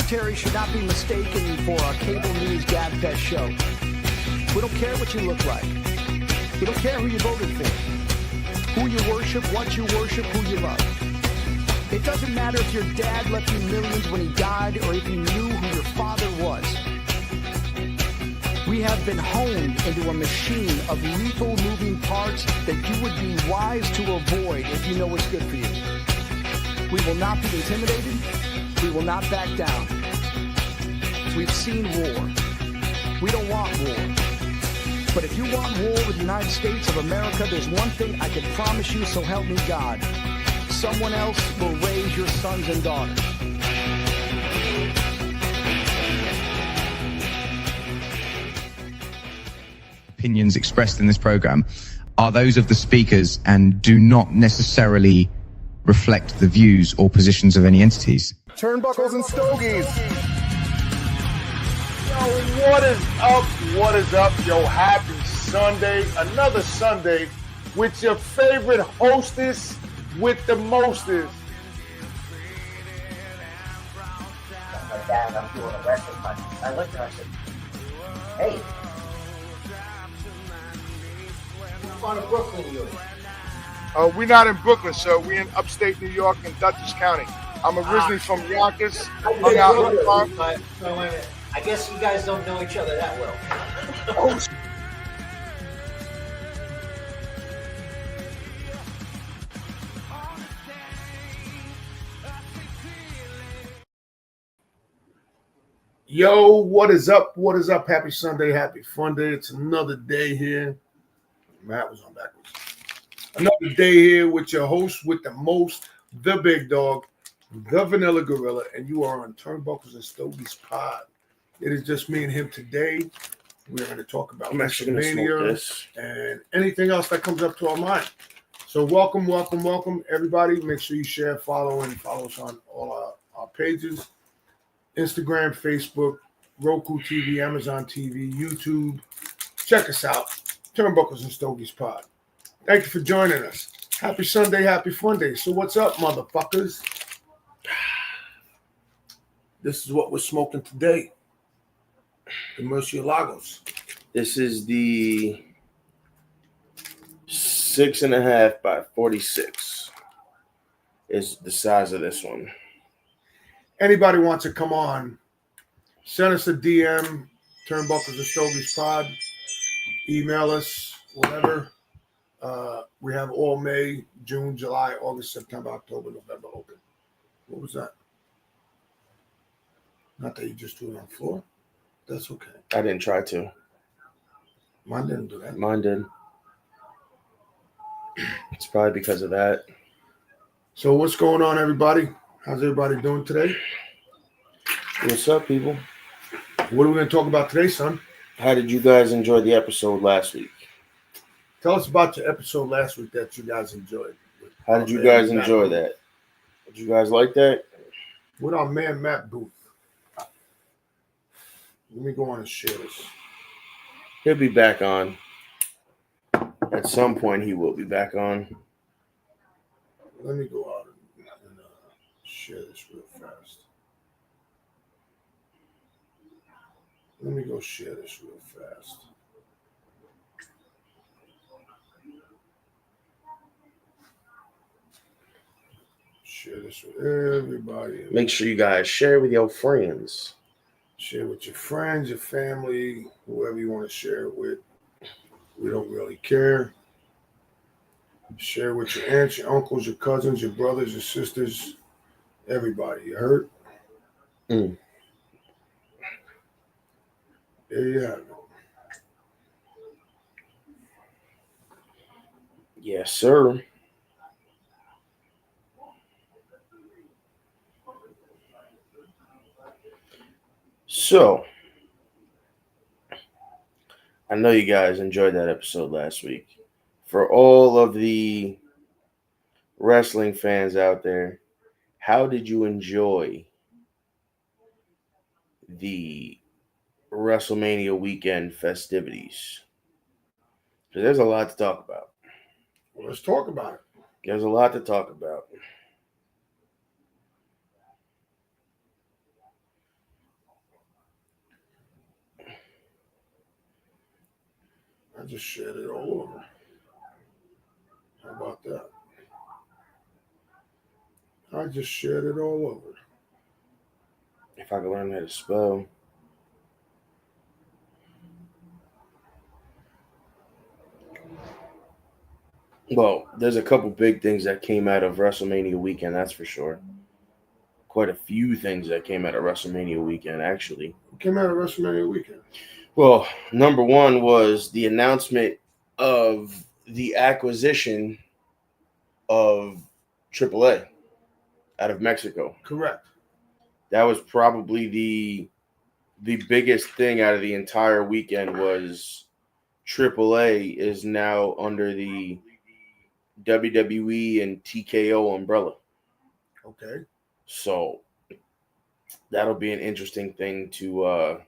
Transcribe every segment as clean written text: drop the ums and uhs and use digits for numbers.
commentary should not be mistaken for a cable news gabfest show. We don't care what you look like. We don't care who you voted for, who you worship, what you worship, who you love. It doesn't matter if your dad left you millions when he died or if you knew who your father was. We have been honed into a machine of lethal moving parts that you would be wise to avoid if you know what's good for you. We will not be intimidated. We will not back down. We've seen war. We don't want war. But if you want war with the United States of America, there's one thing I can promise you, so help me God. Someone else will raise your sons and daughters. Opinions expressed in this program are those of the speakers and do not necessarily reflect the views or positions of any entities. Turnbuckles and Stogies. Yo, what is up? What is up? Yo, happy Sunday. Another Sunday with your favorite hostess with the mostest. My dad, I'm doing a wrestling match. I looked at him, I said, hey, I'm on to Brooklyn, New York. We're not in Brooklyn, sir. We're in upstate New York in Dutchess County. I'm originally from Yonkers. Hung out in the park. I guess you guys don't know each other that well. Oh, yo, what is up? What is up? Happy Sunday, happy fun day. It's another day here. Matt was on backwards. Another day here with your host with the most, the big dog, the Vanilla Gorilla, and you are on Turnbuckles and Stogies pod. It is just me and him today. We're going to talk about WrestleMania and anything else that comes up to our mind. So welcome, everybody. Make sure you share, follow, and follow us on all our pages. Instagram, Facebook, Roku TV, Amazon TV, YouTube. Check us out. Turnbuckles and Stogies pod. Thank you for joining us. Happy Sunday, happy fun day. So what's up, motherfuckers? This is what we're smoking today. The Murciélagos. This is the 6.5 by 46 is the size of this one. Anybody wants to come on, send us a DM, Turnbuckles and Stogies pod. Email us, whatever. We have all May, June, July, August, September, October, November open. What was that? Not that you just threw it on the floor. That's okay. I didn't try to. Mine didn't do that. Mine did. It's probably because of that. So what's going on, everybody? How's everybody doing today? What's up, people? What are we going to talk about today, son? How did you guys enjoy the episode last week? Tell us about your episode last week that you guys enjoyed. How did you guys enjoy that? Did you guys like that? With our man, Matt Booth. Let me go on and share this. He'll be back on. At some point, he will be back on. Let me go out and share this real fast. Let me go share this real fast. Share this with everybody. Make sure you guys share with your friends. Share with your friends, your family, whoever you want to share it with. We don't really care. Share with your aunts, your uncles, your cousins, your brothers, your sisters, everybody. You heard? Mm. There you have it. Yes, sir. So, I know you guys enjoyed that episode last week. For all of the wrestling fans out there, how did you enjoy the WrestleMania weekend festivities? Because there's a lot to talk about. Well, let's talk about it. There's a lot to talk about. just shared it all over. How about that? I just shared it all over. If I could learn how to spell. Well, there's a couple big things that came out of WrestleMania weekend, that's for sure. Quite a few things that came out of WrestleMania weekend, actually. It came out of WrestleMania weekend. Well, number one was the announcement of the acquisition of AAA out of Mexico. Correct. That was probably the biggest thing out of the entire weekend was AAA is now under the WWE and TKO umbrella. Okay. So that'll be an interesting thing to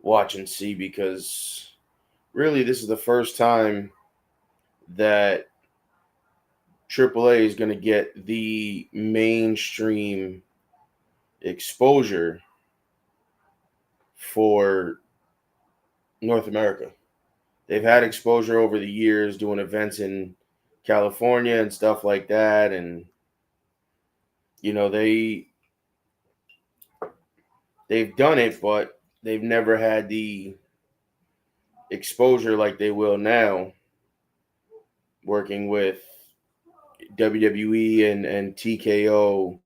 watch and see, because really this is the first time that AAA is going to get the mainstream exposure for North America. They've had exposure over the years doing events in California and stuff like that, and you know they've done it, but they've never had the exposure like they will now, working with WWE and TKO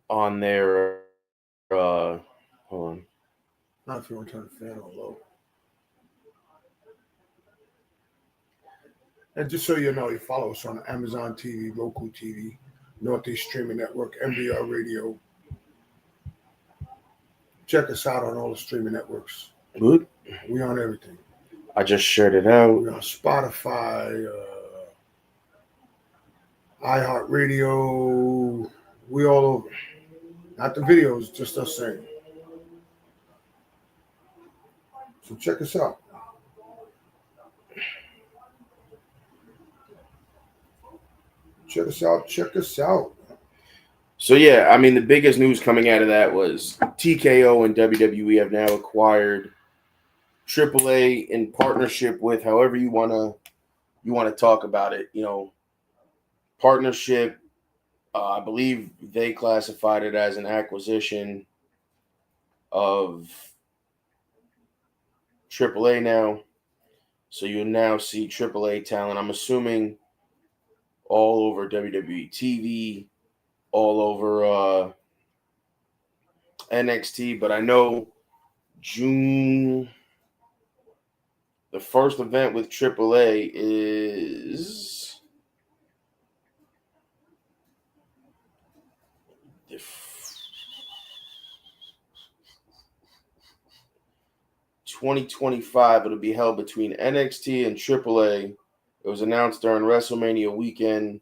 on their hold on. Not if you want to turn the fan on low. And just so you know, you follow us on Amazon TV, Roku TV, Northeast Streaming Network, MBR Radio. Check us out on all the streaming networks. Good. We on everything. I just shared it out. We on Spotify, iHeartRadio. We all over. Not the videos, just us saying. So check us out. Check us out. Check us out. So yeah, I mean the biggest news coming out of that was TKO and WWE have now acquired AAA in partnership with, however you wanna talk about it. You know, partnership. I believe they classified it as an acquisition of AAA now. So you'll now see AAA talent. I'm assuming all over WWE TV, all over NXT, but I know June, the first event with AAA is the 2025. It'll be held between NXT and AAA. It was announced during WrestleMania weekend.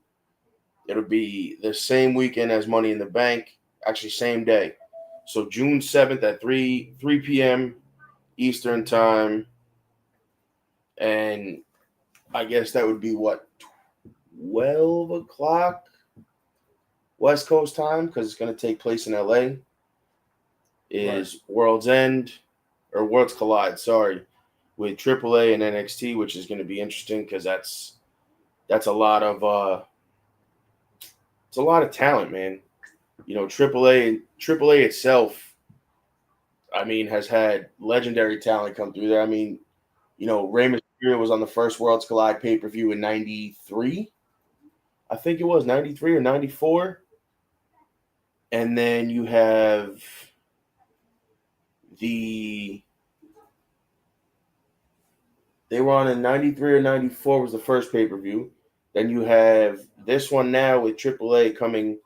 It'll be the same weekend as Money in the Bank, actually same day. So June 7th at 3 p.m. Eastern time. And I guess that would be what, 12 o'clock West Coast time, because it's going to take place in LA. Is right. World's End, or Worlds Collide, sorry, with AAA and NXT, which is going to be interesting because that's a lot of it's a lot of talent, man. You know, AAA itself, I mean, has had legendary talent come through there. I mean, you know, Rey Mysterio was on the first Worlds Collide pay-per-view in 93. I think it was 93 or 94. And then you have they were on in 93 or 94 was the first pay-per-view. Then you have this one now with AAA coming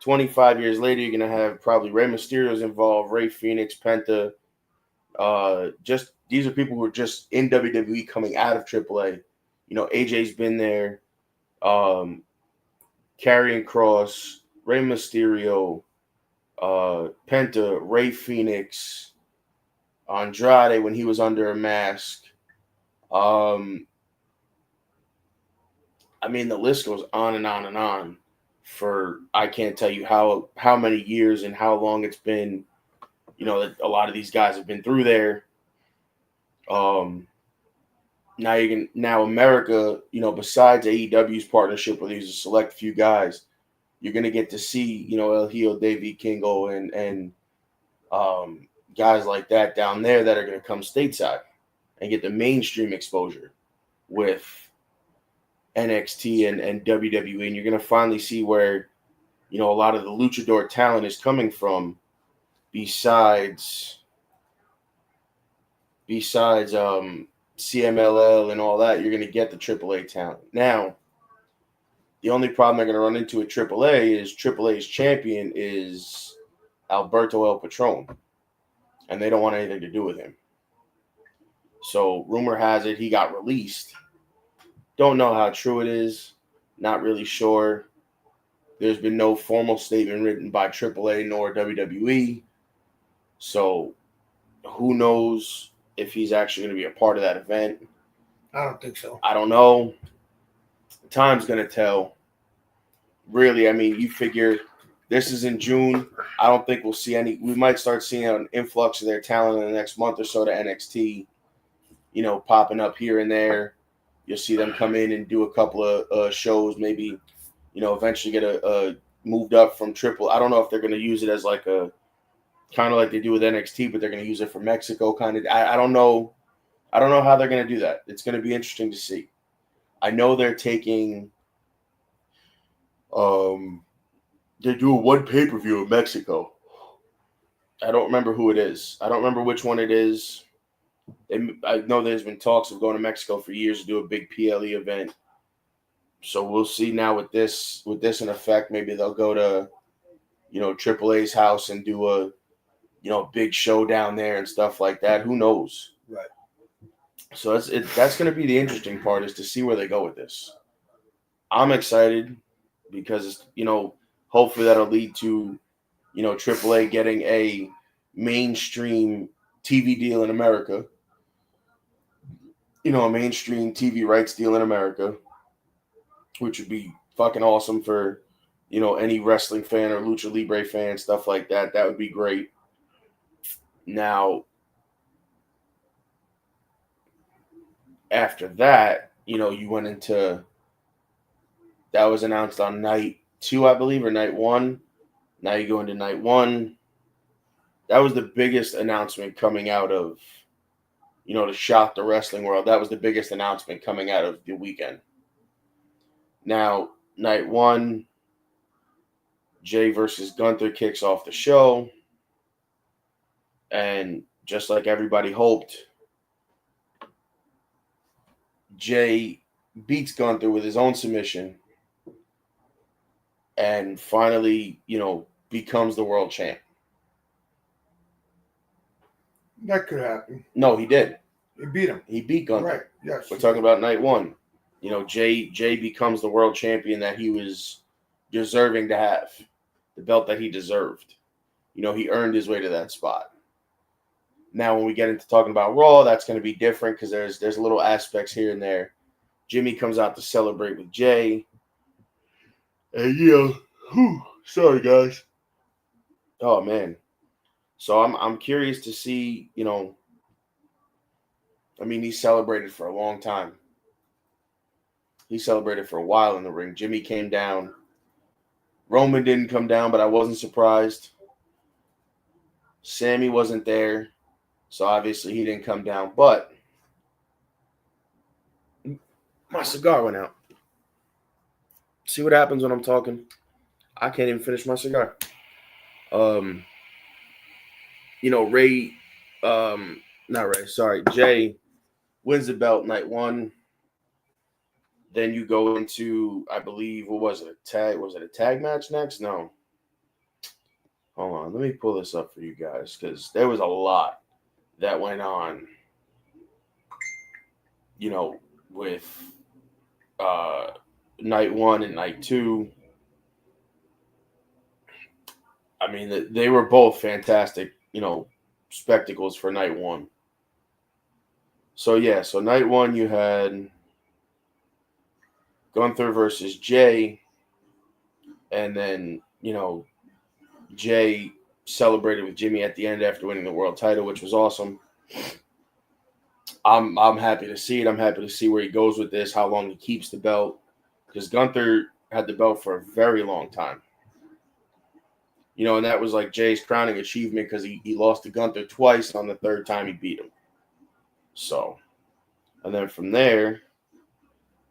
25 years later. You're going to have probably Rey Mysterio's involved, Rey Fenix, Penta. Just these are people who are just in WWE coming out of AAA. You know, AJ's been there. Karrion Kross, Rey Mysterio, Penta, Rey Fenix, Andrade when he was under a mask. I mean, the list goes on and on and on for I can't tell you how many years and how long it's been You know, that a lot of these guys have been through there. Now America, you know, besides AEW's partnership with these select few guys, you're gonna get to see, you know, El Hijo David Kingo and guys like that down there that are gonna come stateside and get the mainstream exposure with NXT and WWE, and you're gonna finally see where, you know, a lot of the luchador talent is coming from, besides CMLL and all that. You're going to get the AAA talent. Now, the only problem they're going to run into at AAA is AAA's champion is Alberto El Patron, and they don't want anything to do with him. So rumor has it he got released. Don't know how true it is. Not really sure. There's been no formal statement written by AAA nor WWE. So who knows if he's actually going to be a part of that event. I don't think so. I don't know. Time's going to tell. Really, I mean, you figure this is in June. I don't think we'll see any. We might start seeing an influx of their talent in the next month or so to NXT, you know, popping up here and there. You'll see them come in and do a couple of shows, maybe, you know, eventually get a moved up from Triple. I don't know if they're going to use it as like a kind of like they do with NXT, but they're going to use it for Mexico kind of. I don't know. I don't know how they're going to do that. It's going to be interesting to see. I know they're taking they're doing one pay-per-view in Mexico. I don't remember who it is. I don't remember which one it is. I know there's been talks of going to Mexico for years to do a big PLE event. So we'll see now with this in effect. Maybe they'll go to, you know, AAA's house and do a, you know, big show down there and stuff like that. Who knows? Right. So that's going to be the interesting part, is to see where they go with this. I'm excited because, you know, hopefully that'll lead to, you know, AAA getting a mainstream TV deal in America. You know, a mainstream TV rights deal in America, which would be fucking awesome for, you know, any wrestling fan or Lucha Libre fan, stuff like that. That would be great. Now, after that, you know, you went into, that was announced on night 2, I believe, or night 1. Now you go into night 1. That was the biggest announcement coming out of, you know, to shock the wrestling world. That was the biggest announcement coming out of the weekend. Now, night 1, Jay versus Gunther kicks off the show. And just like everybody hoped, Jay beats Gunther with his own submission and finally, you know, becomes the world champ. That could happen. No, he did. He beat him. He beat Gunther. Right. Yes. We're talking about night 1. You know, Jay becomes the world champion that he was deserving to have, the belt that he deserved. You know, he earned his way to that spot. Now, when we get into talking about Raw, that's going to be different because there's little aspects here and there. Jimmy comes out to celebrate with Jay. And sorry guys. Oh man. So I'm curious to see, you know, I mean, he celebrated for a long time. He celebrated for a while in the ring. Jimmy came down. Roman didn't come down, but I wasn't surprised. Sammy wasn't there, so obviously he didn't come down. But my cigar went out. See what happens when I'm talking? I can't even finish my cigar. You know, Jay wins the belt night 1. Then you go into, I believe, what was it? Was it a tag match next? No. Hold on. Let me pull this up for you guys because there was a lot that went on, you know, with night 1 and night 2. I mean, they were both fantastic, you know, spectacles for night 1. So, yeah, so night 1 you had Gunther versus Jay, and then, you know, Jay celebrated with Jimmy at the end after winning the world title, which was awesome. I'm happy to see it. I'm happy to see where he goes with this, how long he keeps the belt, because Gunther had the belt for a very long time. You know, and that was like Jay's crowning achievement because he lost to Gunther twice, and on the third time he beat him. So, and then from there,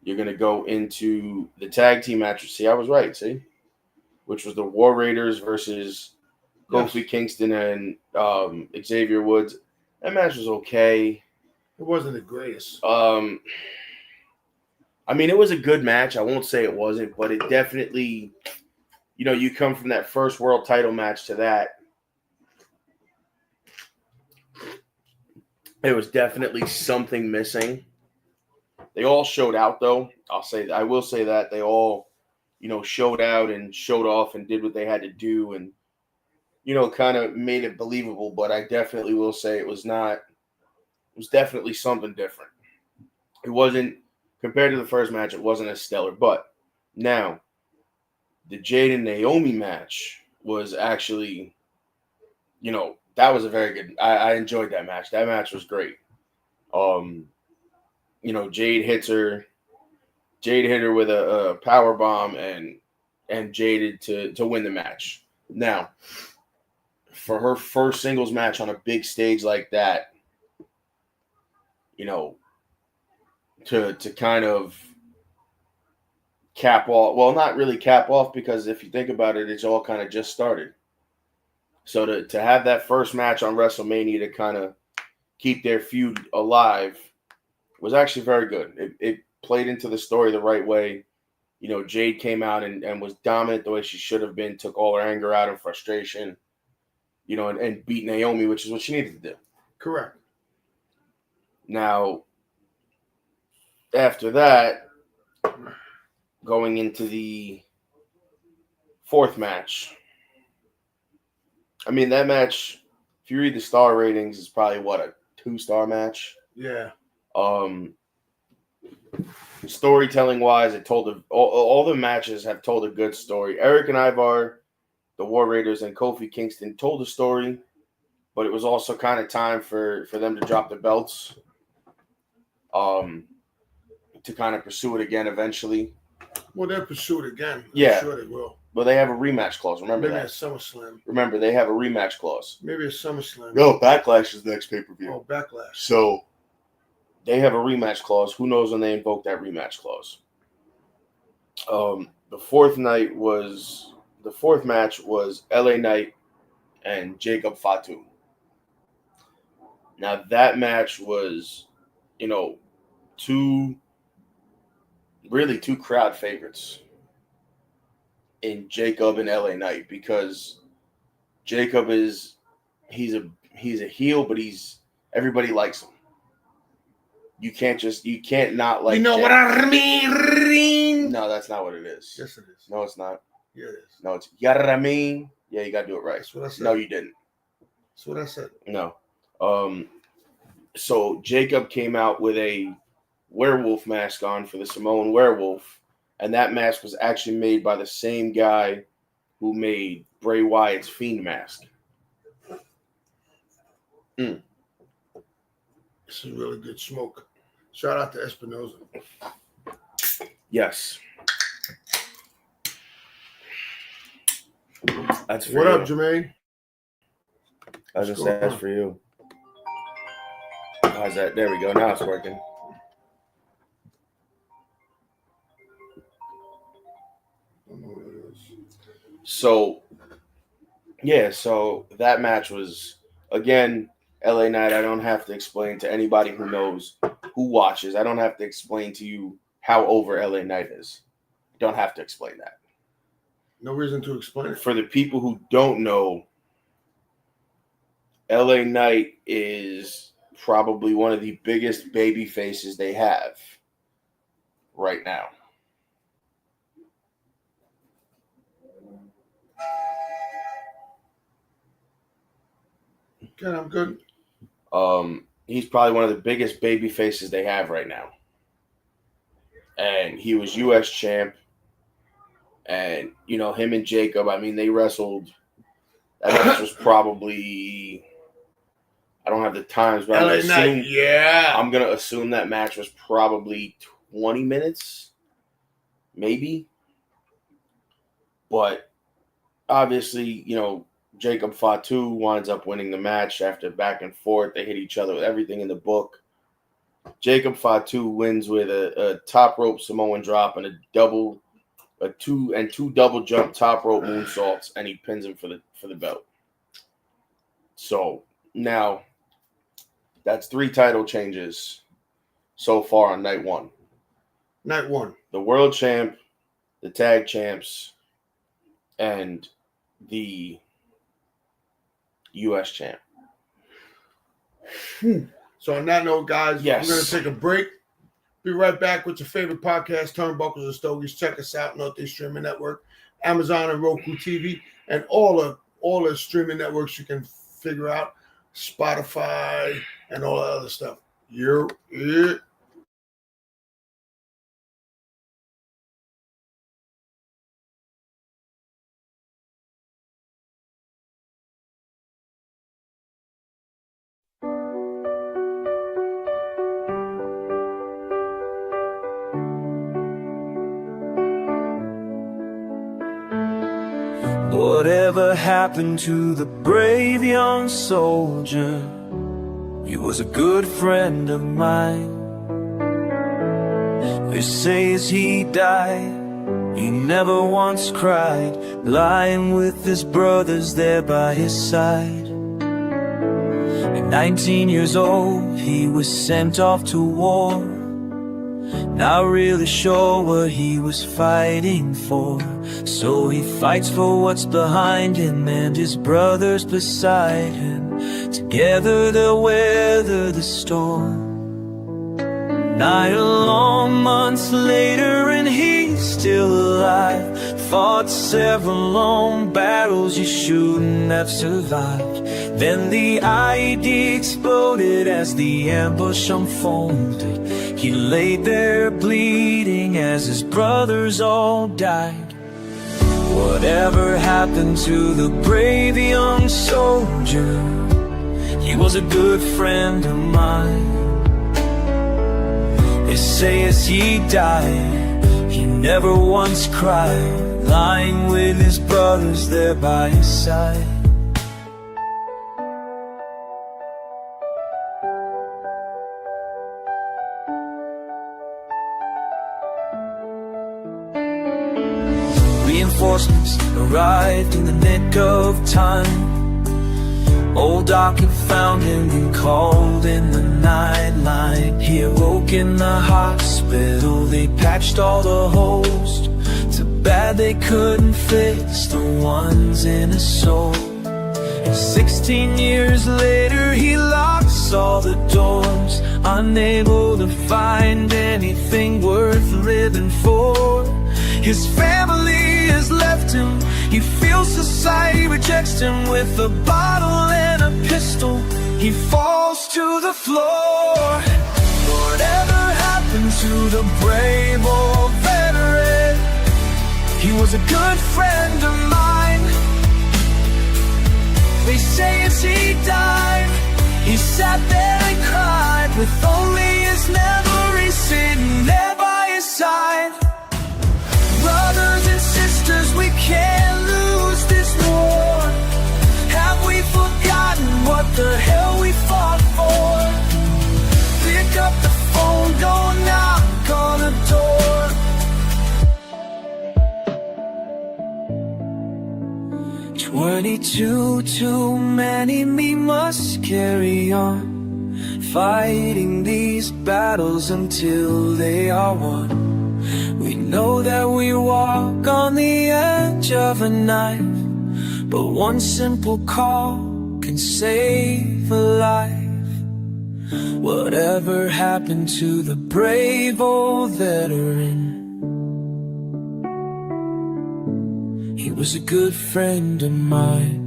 you're going to go into the tag team match. See, I was right, see? Which was the War Raiders versus Kofi Kingston and Xavier Woods. That match was okay. It wasn't the greatest. I mean, it was a good match. I won't say it wasn't, but it definitely, you know, you come from that first world title match to that. It was definitely something missing. They all showed out, though. I will say that they all, you know, showed out and showed off and did what they had to do, and you know, kind of made it believable. But I definitely will say it was definitely something different. It wasn't, compared to the first match, it wasn't as stellar. But now, the Jade and Naomi match was actually, you know, that was a very good. I enjoyed that match. That match was great. You know, Jade hit her with a power bomb and Jade to win the match. Now, for her first singles match on a big stage like that, you know, to kind of cap off, well, not really cap off, because if you think about it, it's all kind of just started. So to have that first match on WrestleMania to kind of keep their feud alive was actually very good. It played into the story the right way. You know, Jade came out and was dominant the way she should have been, took all her anger out and frustration, you know, and beat Naomi, which is what she needed to do. Correct. Now, after that, going into the fourth match, I mean, that match, if you read the star ratings, is probably, what, a 2-star match? Yeah. Storytelling wise, it told all the matches have told a good story. Eric and Ivar, the War Raiders, and Kofi Kingston told a story, but it was also kind of time for them to drop the belts, to kind of pursue it again eventually. Well, they'll pursue it again. Yeah. I'm sure they will. But they have a rematch clause. Remember Maybe that. at SummerSlam. Remember, they have a rematch clause. Maybe at SummerSlam. No, Backlash is next pay-per-view. Oh, Backlash. So they have a rematch clause. Who knows when they invoke that rematch clause? The fourth match was LA Knight and Jacob Fatu. Now that match was, you know, two crowd favorites in Jacob and LA Knight, because Jacob he's a heel, but everybody likes him. You can't not like. You know Jacob. what I mean? No, that's not what it is. Yes, it is. No, it's not. Yeah, it is. No, it's Yarameen. Yeah, you gotta do it right. That's what I said. No, you didn't. That's what I said. No. So Jacob came out with a werewolf mask on for the Samoan werewolf, and that mask was actually made by the same guy who made Bray Wyatt's Fiend mask. This is really good smoke. Shout out to Espinoza. Yes. That's for What you. up, Jermaine? I just said that's for you. How's that? There we go. Now it's working. So, yeah, so that match was, again, LA Knight. I don't have to explain to anybody who knows, who watches. I don't have to explain to you how over LA Knight is. Don't have to explain that. No reason to explain it. For the people who don't know, LA Knight is probably one of the biggest baby faces they have right now. Good, I'm good. He's probably one of the biggest baby faces they have right now. And he was U.S. champ. And, you know, him and Jacob, I mean, they wrestled. That match was probably, I don't have the times, but LA Knight, yeah. I'm going to assume that match was probably 20 minutes, maybe. But obviously, you know, Jacob Fatu winds up winning the match after back and forth. They hit each other with everything in the book. Jacob Fatu wins with a top rope Samoan drop and two double jump top rope moonsaults, and he pins him for the belt. So now that's 3 title changes so far on night one. Night one. The world champ, the tag champs, and the U.S. champ. So on that note, guys, yes, we're going to take a break. Be right back with your favorite podcast, Turnbuckles and Stogies. Check us out, Northeast Streaming Network, Amazon and Roku TV, and all the streaming networks you can figure out, Spotify, and all that other stuff. Yeah. Whatever happened to the brave young soldier? He was a good friend of mine. They say as he died, he never once cried, lying with his brothers there by his side. At 19 years old, he was sent off to war, not really sure what he was fighting for. So he fights for what's behind him and his brothers beside him. Together they'll weather the storm. 9 long months later and he's still alive. Fought several long battles you shouldn't have survived. Then the IED exploded as the ambush unfolded. He laid there bleeding as his brothers all died. Whatever happened to the brave young soldier? He was a good friend of mine. They say as he died, he never once cried, lying with his brothers there by his side. Reinforcements arrived in the nick of time. Old Doc had found him and called in the nightline. He awoke in the hospital. They patched all the holes. Too bad they couldn't fix the ones in his soul. And 16 years later he locks all the doors, unable to find anything worth living for. His family has left him. He feels society rejects him. With a bottle and a pistol, he falls to the floor. Whatever happened to the brave old veteran? He was a good friend of mine. They say as he died, he sat there and cried, with only his memories sitting there by his side. Brothers and sisters, we can't lose this war. Have we forgotten what the hell we fought for? Pick up the phone, don't knock on the door. 22 too many, we must carry on, fighting these battles until they are won. We know that we walk on the edge of a knife, but one simple call can save a life. Whatever happened to the brave old veteran? He was a good friend of mine.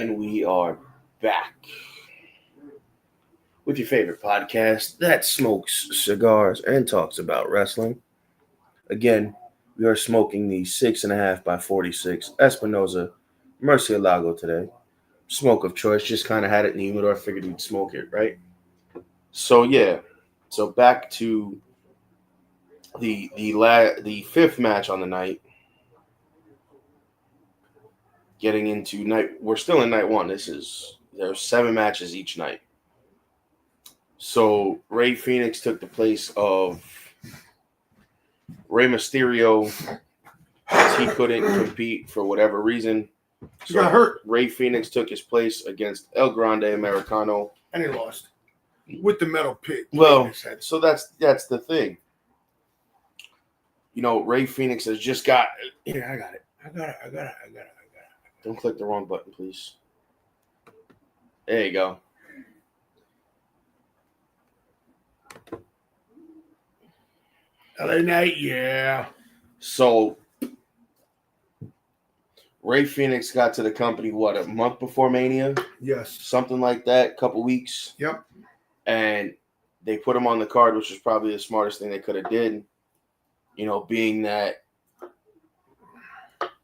And we are back with your favorite podcast that smokes cigars and talks about wrestling. Again, we are smoking the 6.5 by 46 Espinosa Murcielago today. Smoke of choice. Just kind of had it in the humidor. Figured we'd smoke it, right? So yeah. So back to the fifth match on the night. Getting into night. We're still in night one. There's 7 matches each night. So Rey Fenix took the place of Rey Mysterio. He couldn't compete for whatever reason. He got hurt. Rey Fenix took his place against El Grande Americano. And he lost. With the metal pit. Well, so that's the thing. You know, Rey Fenix has just got... Here, I got it. Don't click the wrong button, please. There you go. LA Knight, yeah. So, Rey Fenix got to the company, what, a month before Mania? Yes. Something like that, couple weeks. Yep. And they put him on the card, which was probably the smartest thing they could have did. You know, being that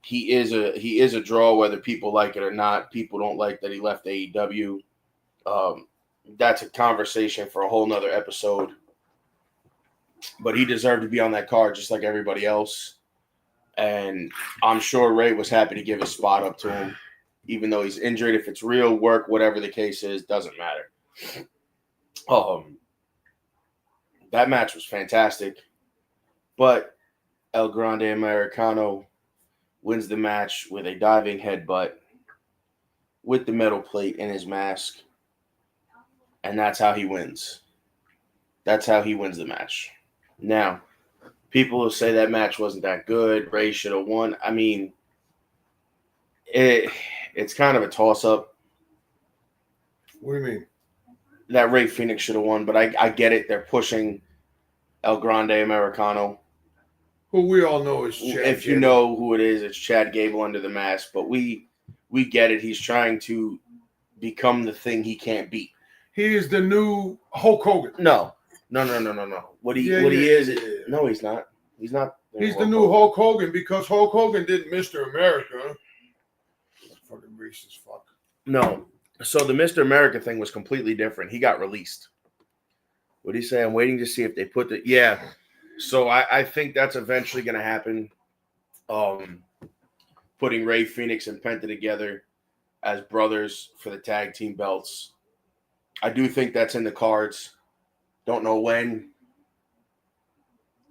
he is a draw, whether people like it or not. People don't like that he left AEW. That's a conversation for a whole nother episode. But he deserved to be on that card just like everybody else. And I'm sure Rey was happy to give his spot up to him, even though he's injured. If it's real work, whatever the case is, doesn't matter. That match was fantastic. But El Grande Americano wins the match with a diving headbutt with the metal plate in his mask. And that's how he wins. That's how he wins the match. Now, people will say that match wasn't that good. Rey should have won. I mean, it's kind of a toss-up. What do you mean? That Rey Fenix should have won, but I get it. They're pushing El Grande Americano. Who we all know is Chad If you Gable. know who it is, it's Chad Gable under the mask. But we get it. He's trying to become the thing he can't beat. He is the new Hulk Hogan. No. What he is? Yeah. No, he's not. He's not. He's the new Hulk Hogan because Hulk Hogan did Mr. America. Fucking racist fuck. No. So the Mr. America thing was completely different. He got released. What did he say? I'm waiting to see if they put the... Yeah. So I think that's eventually going to happen. Putting Rey Fenix and Penta together as brothers for the tag team belts. I do think that's in the cards. Don't know when.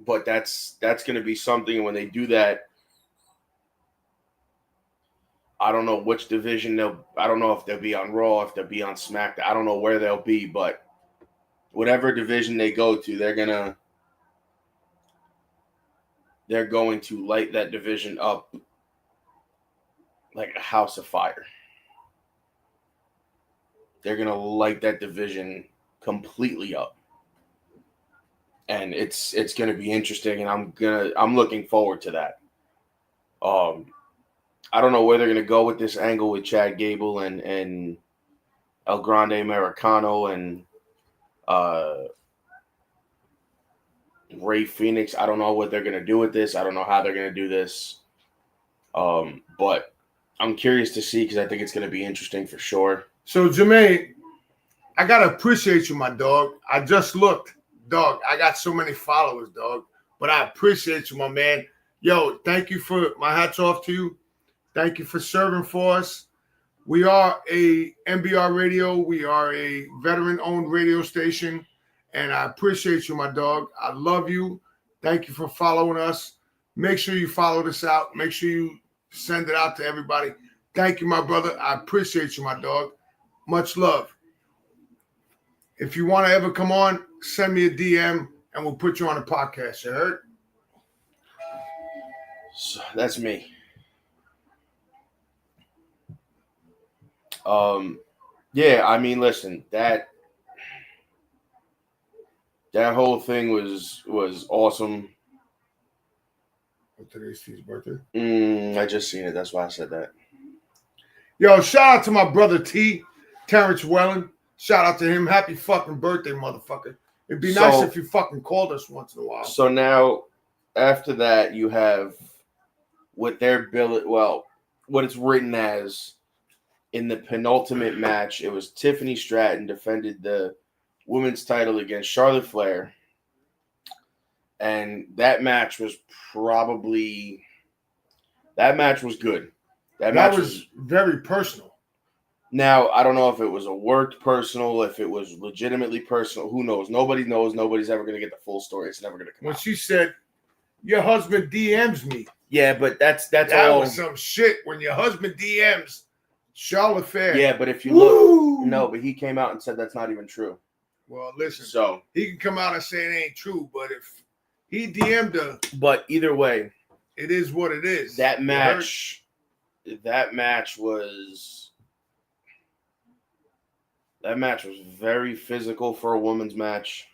But that's going to be something. And when they do that, I don't know which division I don't know if they'll be on Raw, if they'll be on SmackDown. I don't know where they'll be, but whatever division they go to, they're going to light that division up like a house of fire. They're going to light that division completely up. And it's going to be interesting, and I'm looking forward to that. I don't know where they're going to go with this angle with Chad Gable and El Grande Americano and Rey Fenix. I don't know what they're going to do with this. I don't know how they're going to do this. But I'm curious to see because I think it's going to be interesting for sure. So, Jermaine, I got to appreciate you, my dog. I just looked. Dog, I got so many followers, dog. But I appreciate you, my man. Yo, thank you for my hats off to you. Thank you for serving for us. We are a MBR radio. We are a veteran-owned radio station. And I appreciate you, my dog. I love you. Thank you for following us. Make sure you follow this out. Make sure you send it out to everybody. Thank you, my brother. I appreciate you, my dog. Much love. If you want to ever come on, send me a DM and we'll put you on a podcast. You heard? So that's me. Yeah, I mean, listen, that whole thing was awesome. Today's Steve's birthday. I just seen it. That's why I said that. Yo, shout out to my brother T, Terrence Wellen. Shout out to him. Happy fucking birthday, motherfucker. It'd be nice if you fucking called us once in a while. So now, after that, you have what their bill. Well, what it's written as in the penultimate match. It was Tiffany Stratton defended the women's title against Charlotte Flair, and that match was good. That match was very personal. Now, I don't know if it was a worked personal, if it was legitimately personal. Who knows? Nobody knows. Nobody's ever going to get the full story. It's never going to come When out. she said, your husband DMs me. Yeah, but that's That all. was some shit when your husband DMs Charlotte Flair. Yeah, but if you look, no, but he came out and said that's not even true. Well, listen. So he can come out and say it ain't true, but if he DM'd her, but either way, it is what it is. that match was very physical for a woman's match.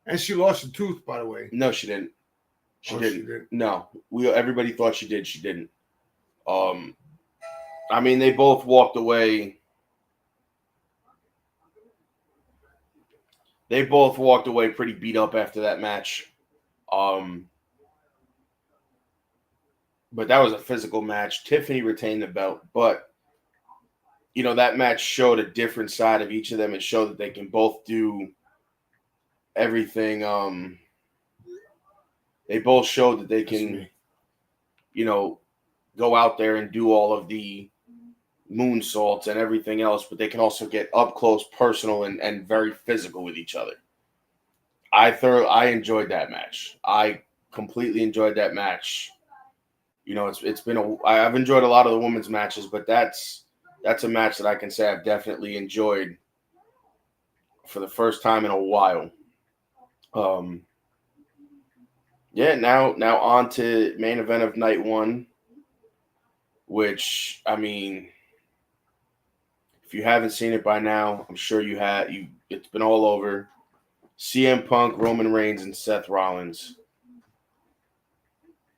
And she lost a tooth, by the way. No, she didn't. She Oh, didn't. she did. No, everybody thought she did. She didn't. I mean, they both walked away. They both walked away pretty beat up after that match. But that was a physical match. Tiffany retained the belt, but that match showed a different side of each of them. It showed that they can both do everything. They both showed that they can, go out there and do all of the moonsaults and everything else, but they can also get up close, personal, and very physical with each other. I enjoyed that match. I completely enjoyed that match. I've enjoyed a lot of the women's matches, but that's a match that I can say I've definitely enjoyed for the first time in a while. Now on to main event of night one, which, I mean, if you haven't seen it by now, I'm sure you have. It's been all over. CM Punk, Roman Reigns, and Seth Rollins.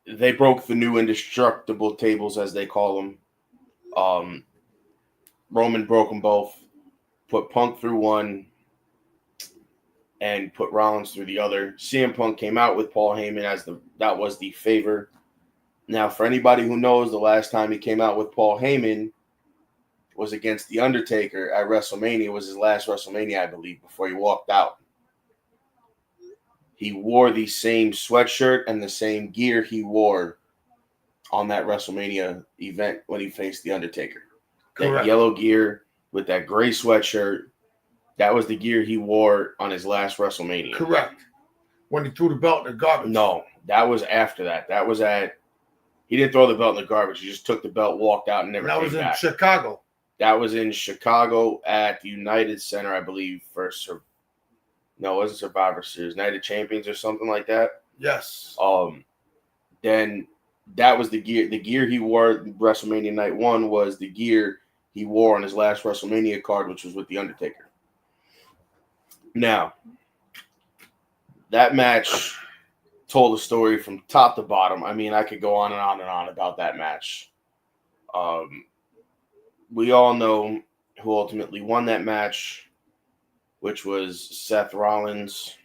They broke the new indestructible tables, as they call them. Roman broke them both, put Punk through one, and put Rollins through the other. CM Punk came out with Paul Heyman that was the favor. Now, for anybody who knows, the last time he came out with Paul Heyman was against The Undertaker at WrestleMania. It was his last WrestleMania, I believe, before he walked out. He wore the same sweatshirt and the same gear he wore on that WrestleMania event when he faced The Undertaker. That Correct. yellow gear with that gray sweatshirt, that was the gear he wore on his last WrestleMania. Correct. When he threw the belt in the garbage. No, that was after that. That was he didn't throw the belt in the garbage. He just took the belt, walked out, and never came back. That was in Chicago. That was in Chicago at the United Center, I believe, no, it wasn't Survivor Series, Night of Champions or something like that. Yes. Then that was the gear. The gear he wore WrestleMania Night 1 was the gear he wore on his last WrestleMania card, which was with The Undertaker. Now, that match told a story from top to bottom. I mean, I could go on and on and on about that match. We all know who ultimately won that match, which was Seth Rollins.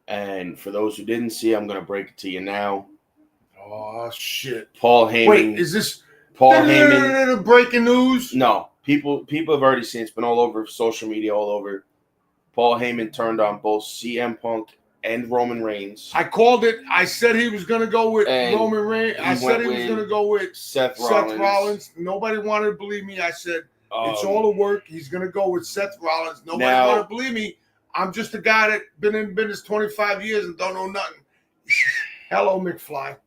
And for those who didn't see, I'm going to break it to you now. Oh, shit. Paul Heyman. Wait, is this Paul Heyman? Breaking news? No. People have already seen it. It's been all over social media, all over. Paul Heyman turned on both CM Punk and Roman Reigns. I called it. I said he was going to go with And Roman Reigns. I said he was going to go with Seth Rollins. Nobody wanted to believe me. I said, it's all a work. He's going to go with Seth Rollins. Nobody wanted to believe me. I'm just a guy that been in business 25 years and don't know nothing. Hello, McFly.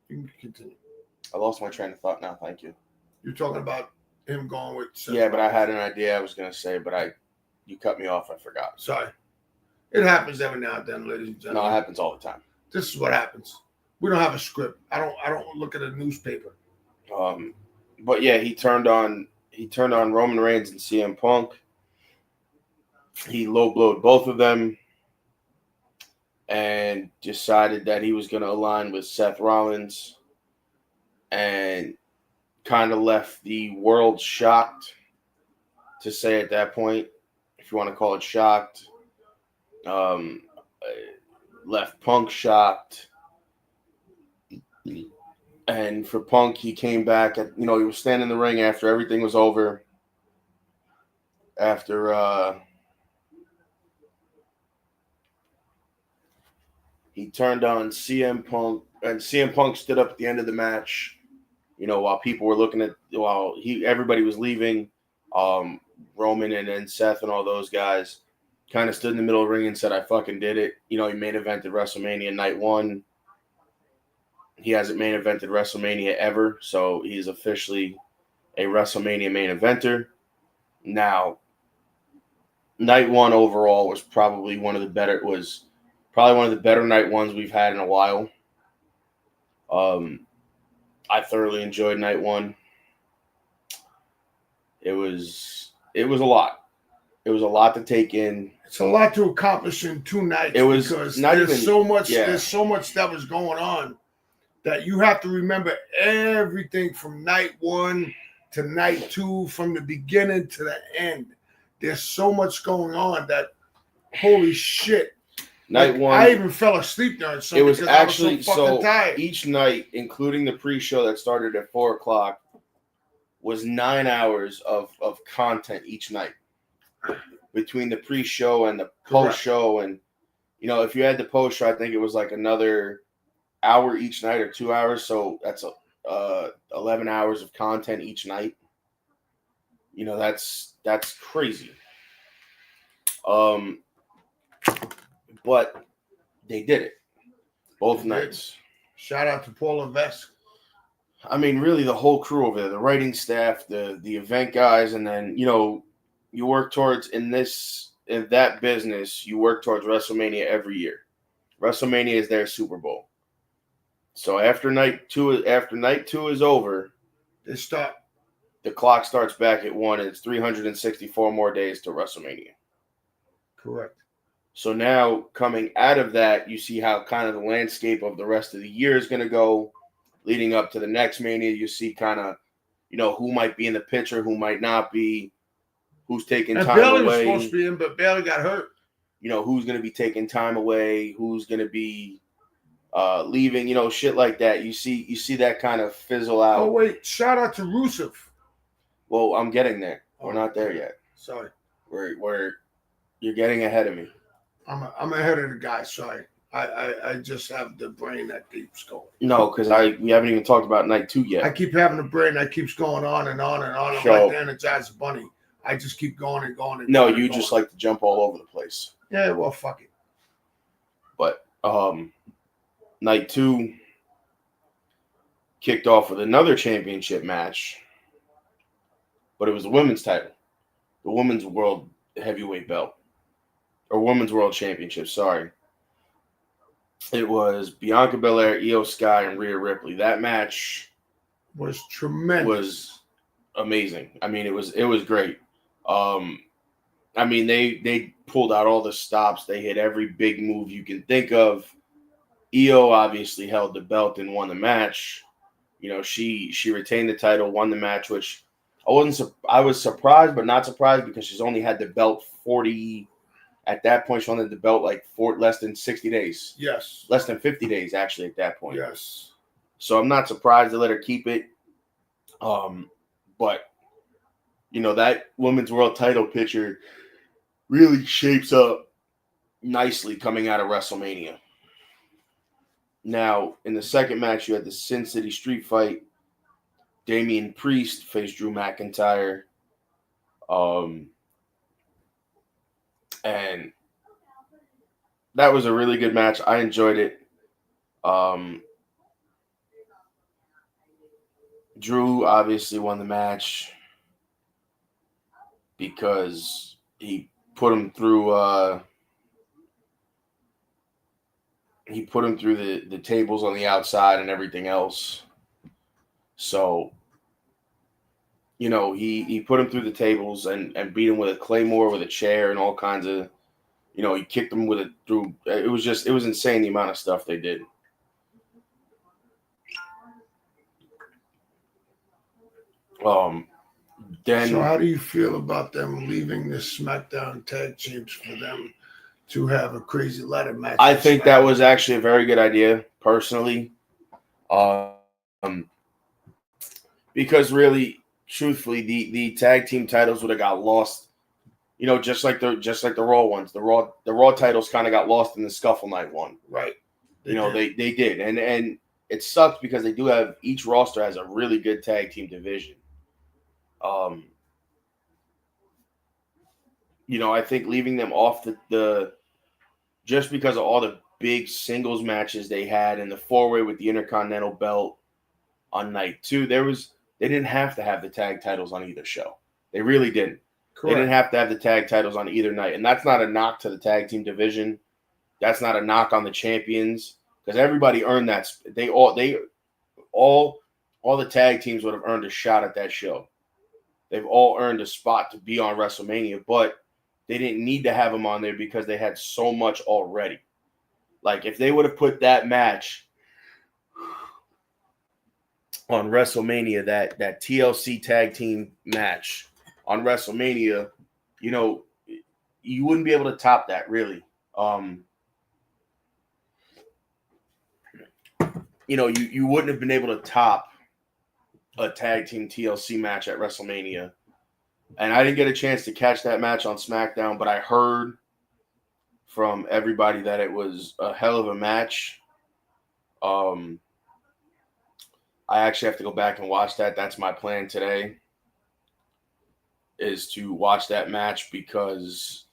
You can continue. I lost my train of thought now. Thank you. You're talking about him going with Seth Yeah, but I Rollins. had an idea I was going to say, but you cut me off. I forgot. Sorry. It happens every now and then, ladies and No, gentlemen. it happens all the time. This is what happens. We don't have a script. I don't look at a newspaper. But yeah, he turned on Roman Reigns and CM Punk. He low blowed both of them and decided that he was going to align with Seth Rollins and kind of left the world shocked, to say at that point, if you want to call it shocked. Left Punk shocked. And for Punk, he came back at, he was standing in the ring after everything was over. After he turned on CM Punk, and CM Punk stood up at the end of the match, while people were looking at, everybody was leaving, Roman and then Seth and all those guys kind of stood in the middle of the ring and said, I fucking did it. He main evented WrestleMania night 1. He hasn't main evented WrestleMania ever, so he's officially a WrestleMania main eventer. Now, night 1 overall was probably one of the better night 1s we've had in a while. I thoroughly enjoyed night 1. It was a lot. It was a lot to take in. It's a lot to accomplish in 2 nights. It was because not there's even, so much. yeah. There's so much that was going on that you have to remember everything from night 1 to night 2, from the beginning to the end. There's so much going on that, holy shit. Night 1. I even fell asleep during something. It was actually I was so fucking tired. Each night, including the pre-show that started at 4:00, was 9 hours of content each night. Between the pre-show and the post-show, and if you had the post-show, I think it was like another hour each night or 2 hours. So that's 11 hours of content each night. That's crazy. But they did it both nights. Shout out to Paul Levesque. I mean, really, the whole crew over there, the writing staff, the event guys, and then you work towards in that business. You work towards WrestleMania every year. WrestleMania is their Super Bowl. So after night 2 is over, the clock starts back at 1, and it's 364 more days to WrestleMania. Correct. So now, coming out of that, you see how kind of the landscape of the rest of the year is going to go. Leading up to the next Mania, you see kind of, who might be in the picture, who might not be, who's taking time Bailey away. was supposed to be in, but Bailey got hurt. Who's going to be taking time away, who's going to be leaving, shit like that. You see that kind of fizzle out. Oh, wait. Shout out to Rusev. Well, I'm getting there. We're not there yet. Sorry. You're getting ahead of me. I'm ahead of the guy. Sorry. I just have the brain that keeps going. No, because we haven't even talked about night 2 yet. I keep having a brain that keeps going on and on and on. I'm So, like the Energized Bunny. I just keep going and going and no, going. you just like to jump all over the place. Yeah, well, fuck it. But night 2 kicked off with another championship match, but it was the women's title, the women's world heavyweight belt, or women's world championship. Sorry. It was Bianca Belair, Io Sky, and Rhea Ripley. That match Was tremendous. was amazing. I mean, it was great. I mean, they pulled out all the stops. They hit every big move you can think of. Io obviously held the belt and won the match. She retained the title, won the match, which I was surprised, but not surprised, because she's only had the belt 40. At that point, she only had the belt less than 60 days. Yes. Less than 50 days, actually, at that point. Yes. So I'm not surprised to let her keep it. But, that women's world title picture really shapes up nicely coming out of WrestleMania. Now, in the second match, you had the Sin City Street Fight. Damian Priest faced Drew McIntyre. And that was a really good match. I enjoyed it. Drew obviously won the match because he put him through the tables on the outside and everything else. So, he put him through the tables and beat him with a claymore, with a chair, and all kinds of, he kicked him with it through. It was insane the amount of stuff they did. Then So how do you feel about them leaving the SmackDown tag teams for them to have a crazy ladder match? I think that was actually a very good idea, personally. Because really, truthfully, the tag team titles would have got lost. You know, just like the Raw ones. The Raw titles kind of got lost in the Scuffle Night one. Right. They did. And it sucked because they do have, each roster has a really good tag team division. You know, I think leaving them off the just because of all the big singles matches they had in the 4-way with the Intercontinental belt on night 2, they didn't have to have the tag titles on either show. They really didn't. Correct. They didn't have to have the tag titles on either night. And that's not a knock to the tag team division. That's not a knock on the champions, because everybody earned that. All the tag teams would have earned a shot at that show. They've all earned a spot to be on WrestleMania, but they didn't need to have them on there because they had so much already. Like, if they would have put that match on WrestleMania, that TLC tag team match on WrestleMania, you know, you wouldn't be able to top that, really. You know, you wouldn't have been able to top a tag team TLC match at WrestleMania. And I didn't get a chance to catch that match on SmackDown, but I heard from everybody that it was a hell of a match. I actually have to go back and watch that. That's my plan today, is to watch that match, because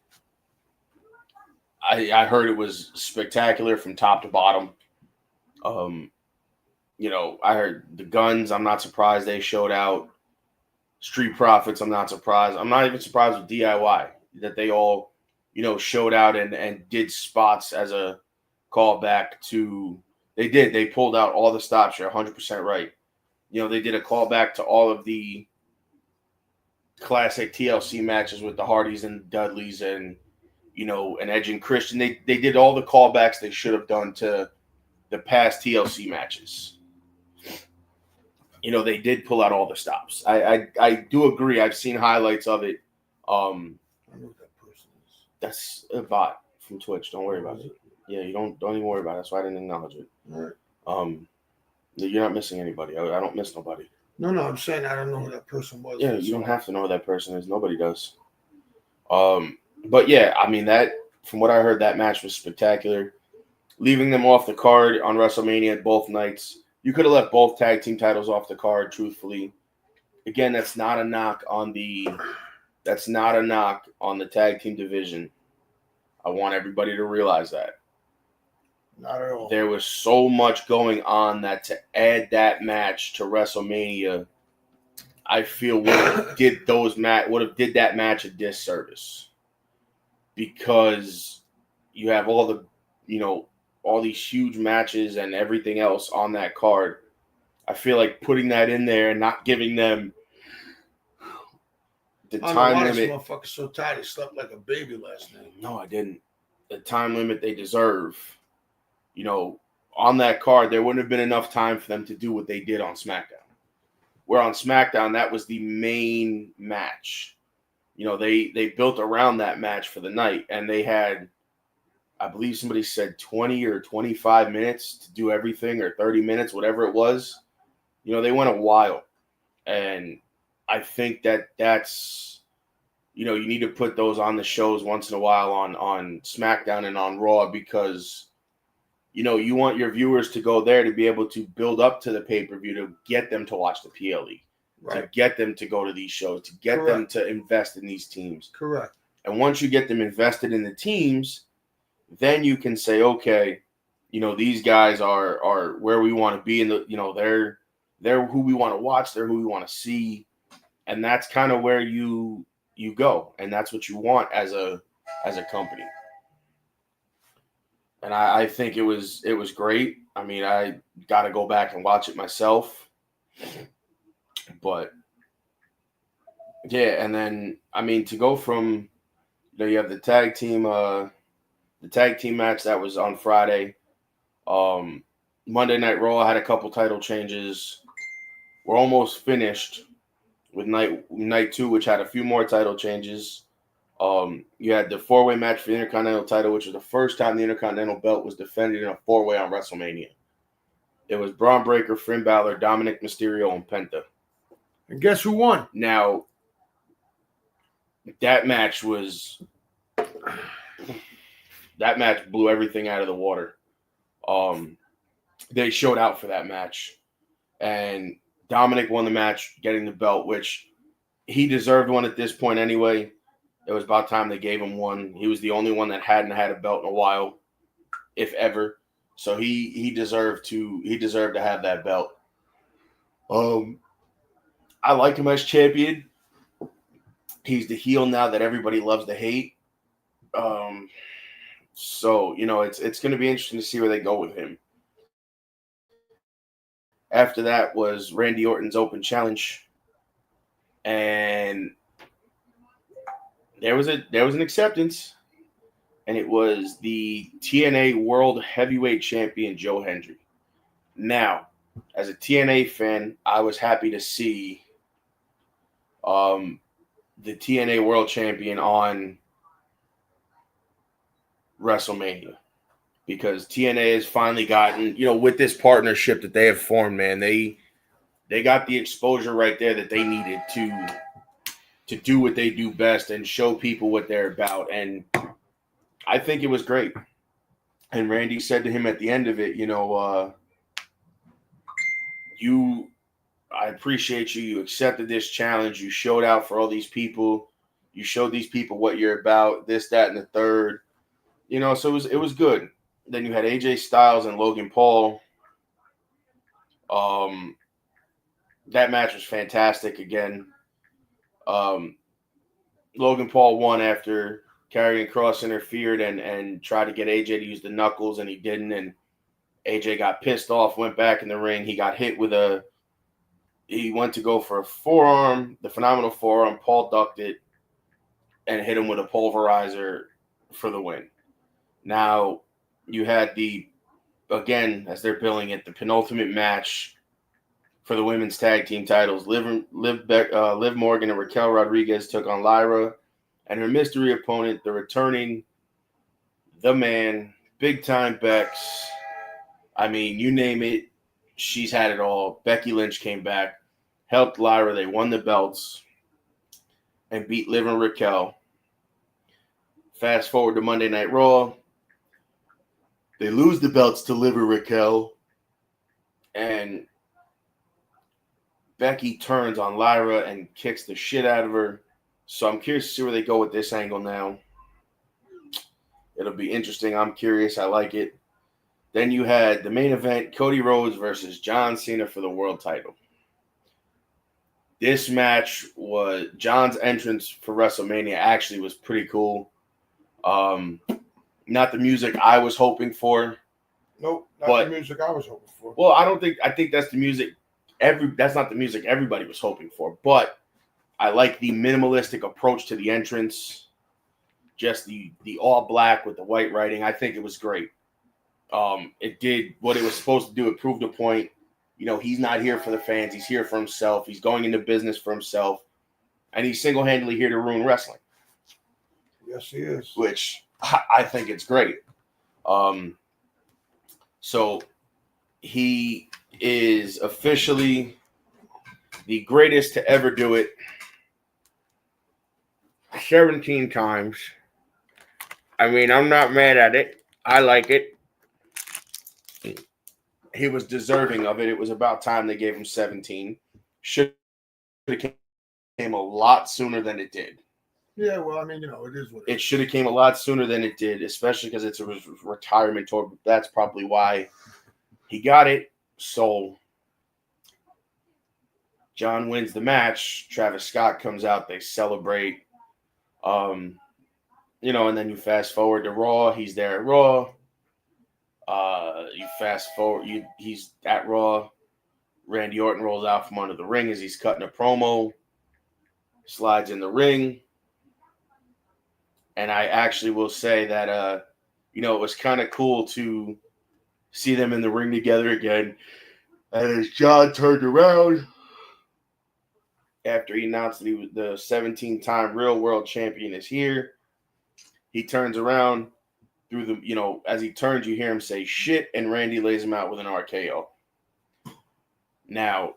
I heard it was spectacular from top to bottom. You know, I heard the Guns. I'm not surprised they showed out. Street Profits, I'm not surprised. I'm not even surprised with DIY that they all, you know, showed out and did spots as a callback to. They pulled out all the stops. You're 100% right. You know, they did a callback to all of the classic TLC matches with the Hardys and Dudleys and, you know, and Edge and Christian. They did all the callbacks they should have done to the past TLC matches. You know, they did pull out all the stops. I do agree. I've seen highlights of it. I know what that person is. That's a bot from Twitch. Don't worry about it. Yeah, you don't even worry about it. That's why I didn't acknowledge it. All right. You're not missing anybody. I don't miss nobody. No, I'm saying I don't know who that person was. Yeah, you don't have to know who that person is. Nobody does. But yeah, I mean, that, from what I heard, that match was spectacular. Leaving them off the card on WrestleMania both nights. You could have left both tag team titles off the card, truthfully. Again, that's not a knock on the tag team division. I want everybody to realize that. Not at all. There was so much going on that to add that match to WrestleMania, I feel would have did that match a disservice. Because you have all the, you know, all these huge matches and everything else on that card. I feel like putting that in there and not giving them the time limit. This motherfucker's so tired he slept like a baby last night. No, I didn't. The time limit they deserve. You know, on that card, there wouldn't have been enough time for them to do what they did on SmackDown. Where on SmackDown, that was the main match. You know, they built around that match for the night, and they had, I believe somebody said 20 or 25 minutes to do everything, or 30 minutes, whatever it was. You know, they went a while. And I think that's, you know, you need to put those on the shows once in a while on SmackDown and on Raw, because, you know, you want your viewers to go there to be able to build up to the pay-per-view, to get them to watch the PLE, right, to get them to go to these shows, to get Correct. Them to invest in these teams. Correct. And once you get them invested in the teams, then you can say, okay, you know, these guys are where we want to be, in the, you know, they're who we want to watch, they're who we want to see, and that's kind of where you go, and that's what you want as a company. And I think it was great. I mean, I got to go back and watch it myself, but yeah. And then, I mean, to go from, you know, you have the tag team match that was on Friday. Monday Night Raw had a couple title changes. We're almost finished with night 2, which had a few more title changes. You had the 4-way match for the Intercontinental title, which was the first time the Intercontinental belt was defended in a 4-way on WrestleMania. It was Braun Breaker, Finn Balor, Dominic Mysterio, and Penta. And guess who won? Now, that match blew everything out of the water. They showed out for that match. And Dominic won the match, getting the belt, which he deserved one at this point anyway. It was about time they gave him one. He was the only one that hadn't had a belt in a while, if ever. So he deserved to have that belt. I like him as champion. He's the heel now that everybody loves to hate. So it's going to be interesting to see where they go with him. After that was Randy Orton's Open Challenge, and there was an acceptance, and it was the TNA World Heavyweight Champion Joe Hendry. Now, as a TNA fan, I was happy to see the TNA World Champion on WrestleMania, because TNA has finally gotten, with this partnership that they have formed, man, they got the exposure right there that they needed to do what they do best and show people what they're about. And I think it was great. And Randy said to him at the end of it, I appreciate you. You accepted this challenge. You showed out for all these people. You showed these people what you're about, this, that, and the third. So it was good. Then you had AJ Styles and Logan Paul. That match was fantastic again. Logan Paul won after Karrion Kross interfered and tried to get AJ to use the knuckles, and he didn't. And AJ got pissed off, went back in the ring. He got hit with he went to go for a forearm, the phenomenal forearm. Paul ducked it and hit him with a pulverizer for the win. Now, you had again, as they're billing it, the penultimate match for the women's tag team titles. Liv Morgan and Raquel Rodriguez took on Lyra and her mystery opponent, the man, big time Bex. I mean, you name it, she's had it all. Becky Lynch came back, helped Lyra. They won the belts and beat Liv and Raquel. Fast forward to Monday Night Raw. They lose the belts to Liv and Raquel, and Becky turns on Lyra and kicks the shit out of her. So I'm curious to see where they go with this angle now. It'll be interesting. I'm curious. I like it. Then you had the main event, Cody Rhodes versus John Cena for the world title. This match was John's entrance for WrestleMania actually was pretty cool. Not the music I was hoping for. Nope, not the music I was hoping for. Well, I think that's the music that's not the music everybody was hoping for, but I like the minimalistic approach to the entrance. Just the all black with the white writing. I think it was great. It did what it was supposed to do. It proved a point. He's not here for the fans. He's here for himself. He's going into business for himself. And he's single-handedly here to ruin wrestling. Yes, he is. Which I think it's great. So he is officially the greatest to ever do it. 17 times. I mean, I'm not mad at it. I like it. He was deserving of it. It was about time they gave him 17. Should have came a lot sooner than it did. Yeah, well, I mean, it is what it should have came a lot sooner than it did, especially because it's a retirement tour. That's probably why he got it. So John wins the match. Travis Scott comes out. They celebrate. And then you fast forward to Raw. He's there at Raw. You fast forward. He's at Raw. Randy Orton rolls out from under the ring as he's cutting a promo. Slides in the ring. And I actually will say that, it was kind of cool to see them in the ring together again. And as John turned around, after he announced that he was the 17-time real world champion is here. He turns around through the, as he turns, you hear him say shit, and Randy lays him out with an RKO. Now,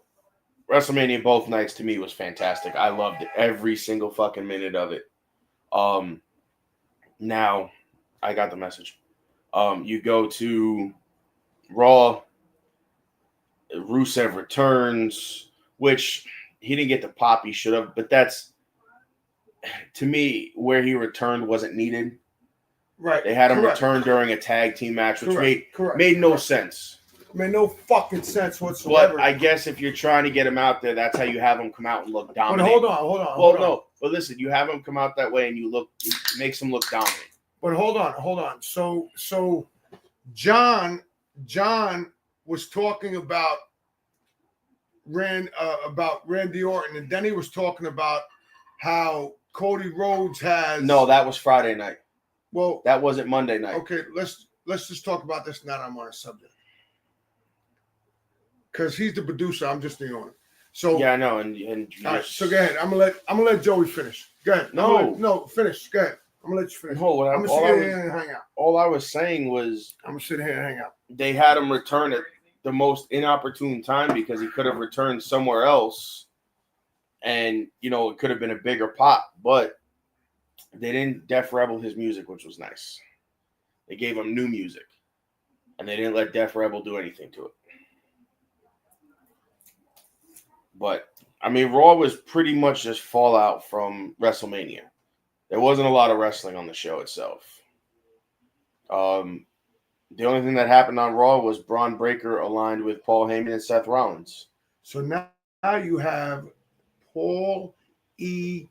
WrestleMania both nights to me was fantastic. I loved it. Every single fucking minute of it. Now, I got the message. You go to Raw, Rusev returns, which he didn't get the pop he should have, but that's, to me, where he returned wasn't needed. Right. They had him return during a tag team match, which made no sense. Made no fucking sense whatsoever. But I guess if you're trying to get him out there, that's how you have him come out and look dominant. But hold on. But listen, you have him come out that way and it makes him look dominant. But hold on. So John was talking about Randy Orton, and then he was talking about how Cody Rhodes has. No, that was Friday night. Well, that wasn't Monday night. Okay, let's just talk about this now that I'm on a subject. Because he's the producer, I'm just the owner. So yeah, I know. And all right, so go ahead. I'm gonna let Joey finish. Go ahead. No, finish. Go ahead. I'm gonna let you finish. No, I'm gonna sit here and hang out. All I was saying was I'm gonna sit here and hang out. They had him return at the most inopportune time because he could have returned somewhere else, and it could have been a bigger pop. But they didn't Def Rebel his music, which was nice. They gave him new music, and they didn't let Def Rebel do anything to it. But, I mean, Raw was pretty much just fallout from WrestleMania. There wasn't a lot of wrestling on the show itself. The only thing that happened on Raw was Braun Breaker aligned with Paul Heyman and Seth Rollins. So now you have Paul E.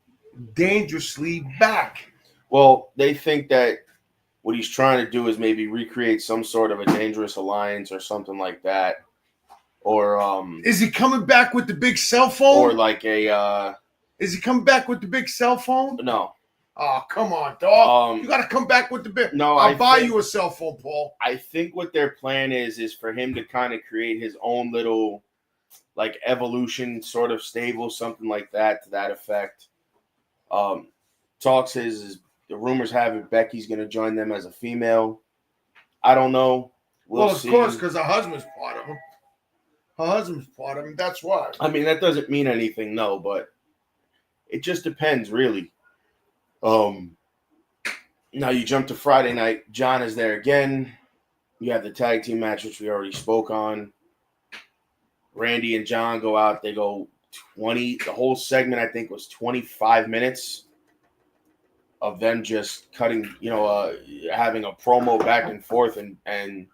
Dangerously back. Well, they think that what he's trying to do is maybe recreate some sort of a dangerous alliance or something like that. Or is he coming back with the big cell phone? Or like a is he coming back with the big cell phone? No. Oh, come on, dog. You gotta come back with the big. No, I'll buy you a cell phone, Paul. I think what their plan is for him to kind of create his own little like evolution sort of stable, something like that, to that effect. Talks is the rumors have it Becky's gonna join them as a female. I don't know. We'll of see. Course, because her husband's part of him. Her husband's part of him. That's why. I mean, that doesn't mean anything, no, but it just depends, really. Now you jump to Friday night. John is there again. You have the tag team match, which we already spoke on. Randy and John go out. They go 20. The whole segment, I think, was 25 minutes of them just cutting, having a promo back and forth and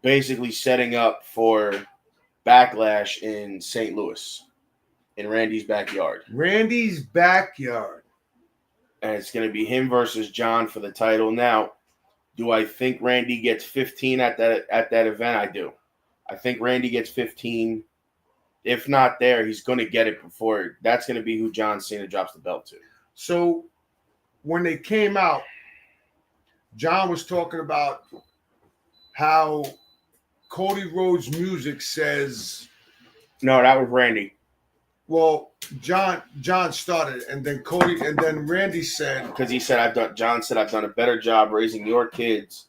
basically setting up for Backlash in St. Louis, in Randy's backyard. Randy's backyard. And it's going to be him versus John for the title. Now, do I think Randy gets 15 at that event? I do. I think Randy gets 15. If not there, he's going to get it before. That's going to be who John Cena drops the belt to. So when they came out, John was talking about how Cody Rhodes' music says. No, that was Randy. Well, John started, and then Cody, and then Randy said, because he said John said I've done a better job raising your kids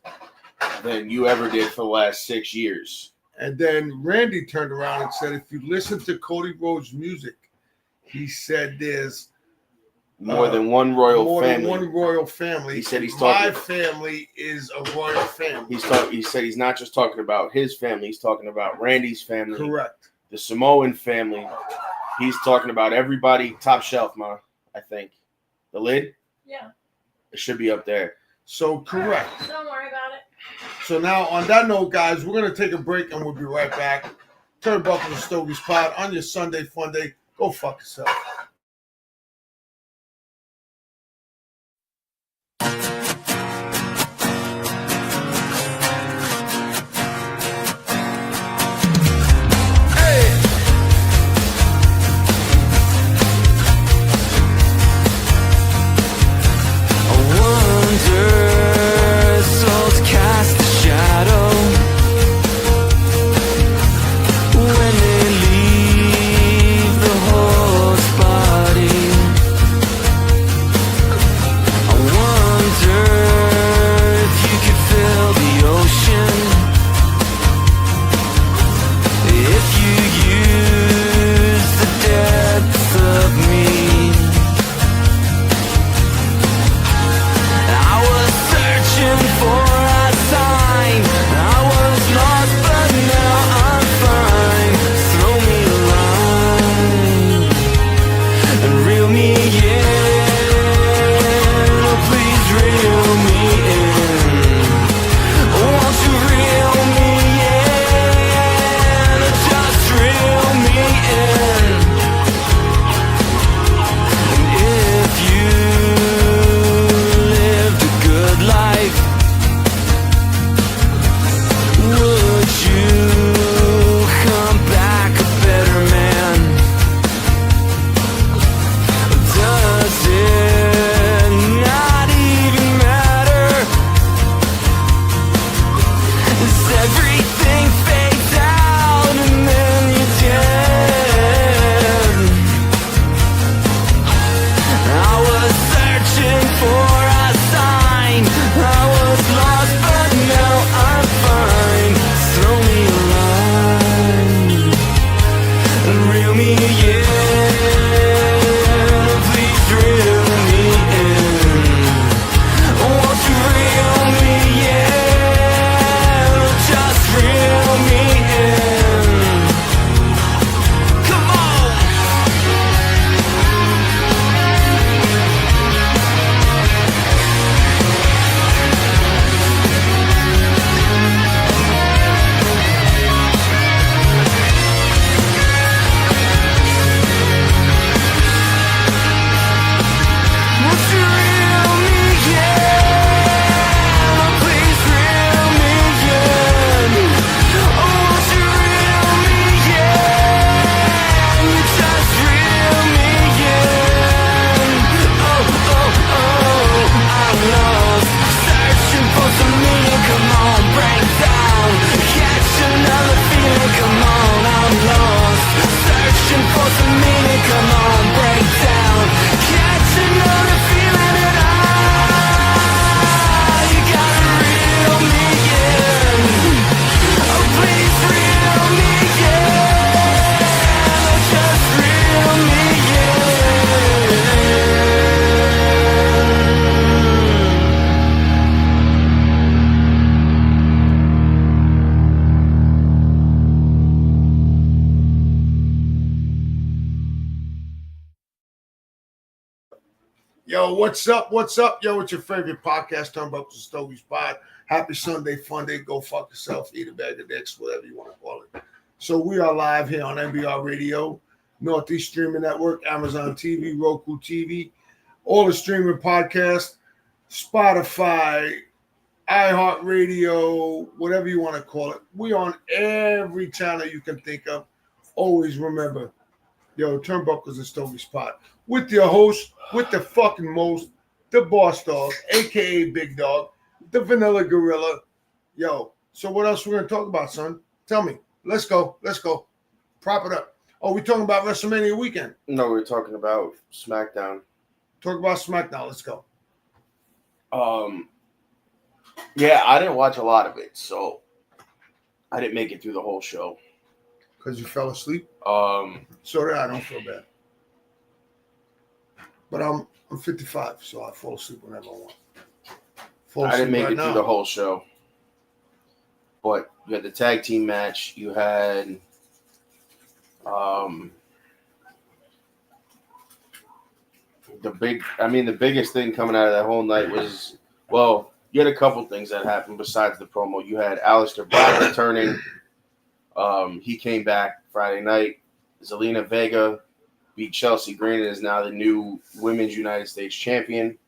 than you ever did for the last 6 years. And then Randy turned around and said, if you listen to Cody Rhodes' music, he said there's more than one royal family. More than one royal family. He said my family is a royal family. He said he's not just talking about his family. He's talking about Randy's family. Correct. The Samoan family. He's talking about everybody. Top shelf, Ma, I think. The lid? Yeah. It should be up there. So, correct. Don't worry about it. So now, on that note, guys, we're going to take a break and we'll be right back. Turnbuckles and Stogies pod on your Sunday fun day. Go fuck yourself. When they leave the home. Yo, what's up? What's up? Yo, it's your favorite podcast, TurnbucklesnStogies Pod. Happy Sunday, fun day. Go fuck yourself, eat a bag of dicks, whatever you want to call it. So we are live here on NBR Radio, Northeast Streaming Network, Amazon TV, Roku TV, all the streaming podcasts, Spotify, iHeartRadio, whatever you want to call it. We on every channel you can think of. Always remember, yo, Turnbuckles and Stogies Pod. With your host, with the fucking most, the boss dog, a.k.a. Big Dog, the Vanilla Gorilla. Yo, so what else we're going to talk about, son? Tell me. Let's go. Let's go. Prop it up. Oh, we talking about WrestleMania weekend? No, we're talking about SmackDown. Talk about SmackDown. Let's go. Yeah, I didn't watch a lot of it, so I didn't make it through the whole show. Because you fell asleep? So did I. Don't feel bad. But I'm 55, so I fall asleep whenever I want. I didn't make it through the whole show. But you had the tag team match. You had the biggest thing coming out of that whole night was, well, you had a couple things that happened besides the promo. You had Aleister Black returning. He came back Friday night. Zelina Vega beat Chelsea Green and is now the new Women's United States Champion,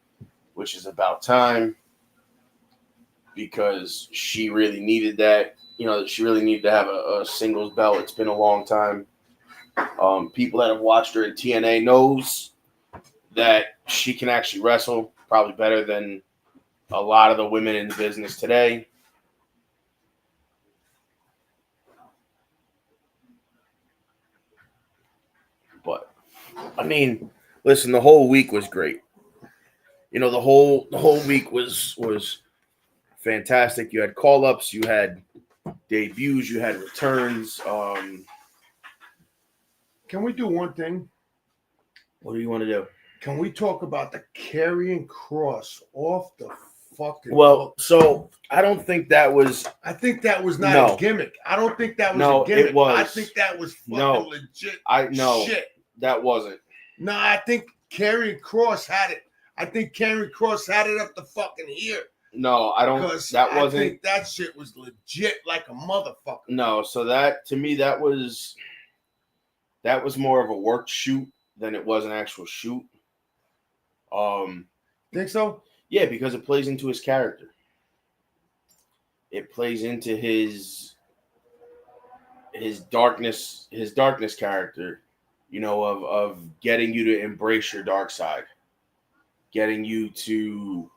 which is about time because she really needed that. You know, she really needed to have a singles belt. It's been a long time. People that have watched her in TNA knows that she can actually wrestle, probably better than a lot of the women in the business today. But I mean, listen, the whole week was great. You know, the whole week was fantastic. You had call-ups, you had debuts, you had returns. Can we do one thing? What do you want to do? Can we talk about the carrying cross off the fucking Well, so I don't think that was. I think that was not a gimmick. I don't think that was a gimmick. It was. I think that was fucking legit. Shit. That wasn't. No, I think Karrion Kross had it. I think Karrion Kross had it up the fucking ear. No, I don't. That wasn't. I think that shit was legit like a motherfucker. No, so that to me that was more of a work shoot than it was an actual shoot. Think so? Yeah, because it plays into his character. It plays into his darkness character, you know, of getting you to embrace your dark side, getting you to.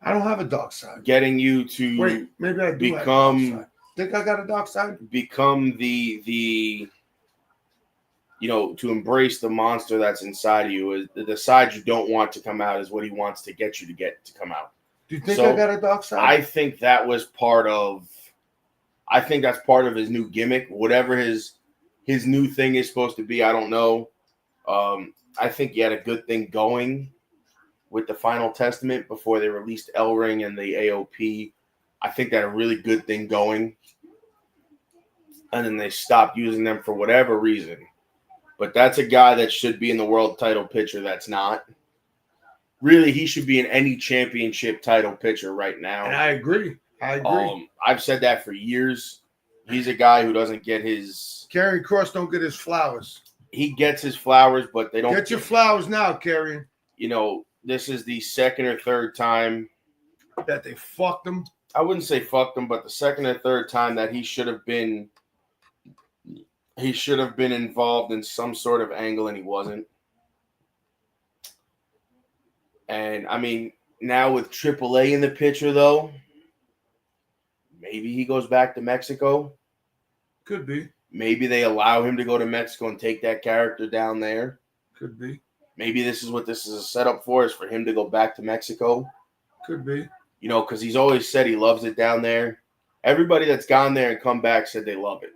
I don't have a dark side. Getting you to wait, maybe I do become. Have a dark side. Think I got a dark side? Become the. You know, to embrace the monster that's inside of you. The side you don't want to come out is what he wants to get you to come out. Do you think I got a dark side? I think that was part of. I think that's part of his new gimmick. Whatever his new thing is supposed to be, I don't know. I think he had a good thing going with the Final Testament before they released El Ring and the AOP. I think they had a really good thing going. And then they stopped using them for whatever reason. But that's a guy that should be in the world title picture that's not. Really, he should be in any championship title picture right now. And I agree. I've said that for years. He's a guy who doesn't get his... Karrion Kross don't get his flowers. He gets his flowers, but they don't... Get your flowers now, Karrion. You know, this is the second or third time... that they fucked him? I wouldn't say fucked him, but the second or third time that he should have been involved in some sort of angle, and he wasn't. And, I mean, now with AAA in the picture, though, maybe he goes back to Mexico. Could be. Maybe they allow him to go to Mexico and take that character down there. Could be. Maybe this is what this is a setup for, is for him to go back to Mexico. Could be. You know, because he's always said he loves it down there. Everybody that's gone there and come back said they love it.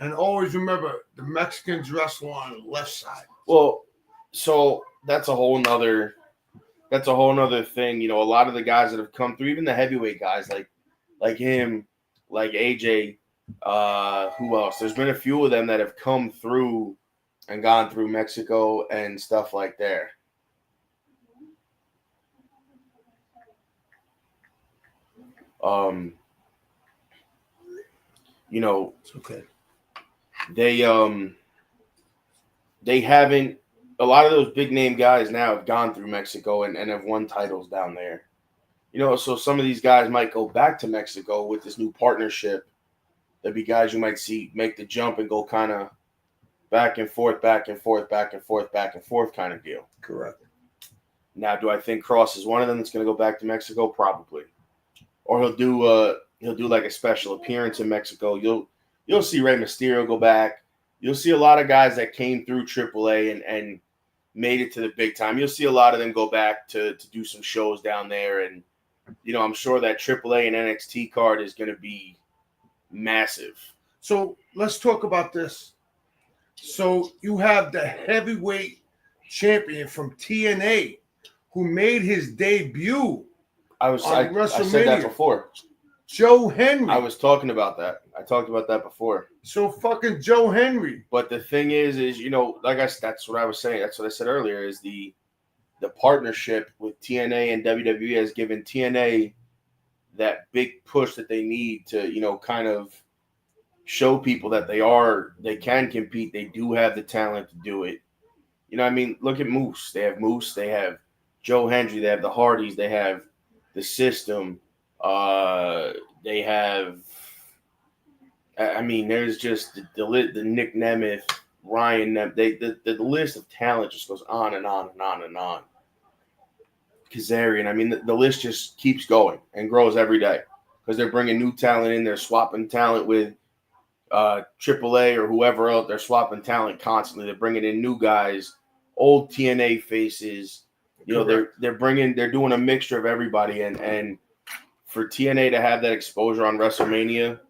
And always remember, the Mexicans wrestle on the left side. Well, so that's a whole nother thing. You know, a lot of the guys that have come through, even the heavyweight guys like him, like AJ, who else? There's been a few of them that have come through and gone through Mexico and stuff like there. You know, It's okay. they haven't. A lot of those big name guys now have gone through Mexico and have won titles down there. You know, so some of these guys might go back to Mexico with this new partnership. There'd be guys you might see make the jump and go kind of back and forth, back and forth, back and forth, back and forth kind of deal. Correct. Now, do I think Cross is one of them that's going to go back to Mexico? Probably. Or he'll do like a special appearance in Mexico. You'll see Rey Mysterio go back. You'll see a lot of guys that came through AAA and made it to the big time. You'll see a lot of them go back to do some shows down there. And, you know, I'm sure that AAA and NXT card is going to be massive. So let's talk about this. So you have the heavyweight champion from TNA who made his debut I said that before. Joe Henry. I was talking about that. I talked about that before. So fucking Joe Henry. But the thing is, you know, that's what I was saying. That's what I said earlier. Is the partnership with TNA and WWE has given TNA that big push that they need to, you know, kind of show people that they can compete. They do have the talent to do it. You know what I mean? Look at Moose. They have Moose. They have Joe Hendry. They have the Hardys. They have the System. They have, I mean, there's just the Nick Nemeth, Ryan Nemeth. The list of talent just goes on and on and on and on. Kazarian. I mean, the list just keeps going and grows every day because they're bringing new talent in. They're swapping talent with AAA or whoever else. They're swapping talent constantly. They're bringing in new guys, old TNA faces. You know, they're doing a mixture of everybody. And for TNA to have that exposure on WrestleMania,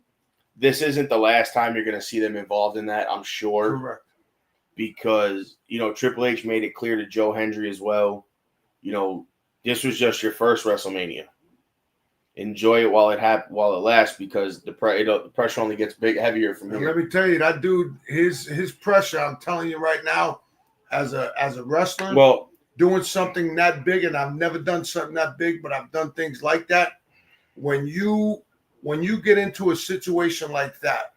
this isn't the last time you're going to see them involved in that, I'm sure. Correct. Because, you know, Triple H made it clear to Joe Hendry as well, you know, this was just your first WrestleMania. Enjoy it while it lasts, because the pressure only gets heavier from here. Let me tell you, that dude, his pressure. I'm telling you right now, as a wrestler, well, doing something that big, and I've never done something that big, but I've done things like that. When you get into a situation like that,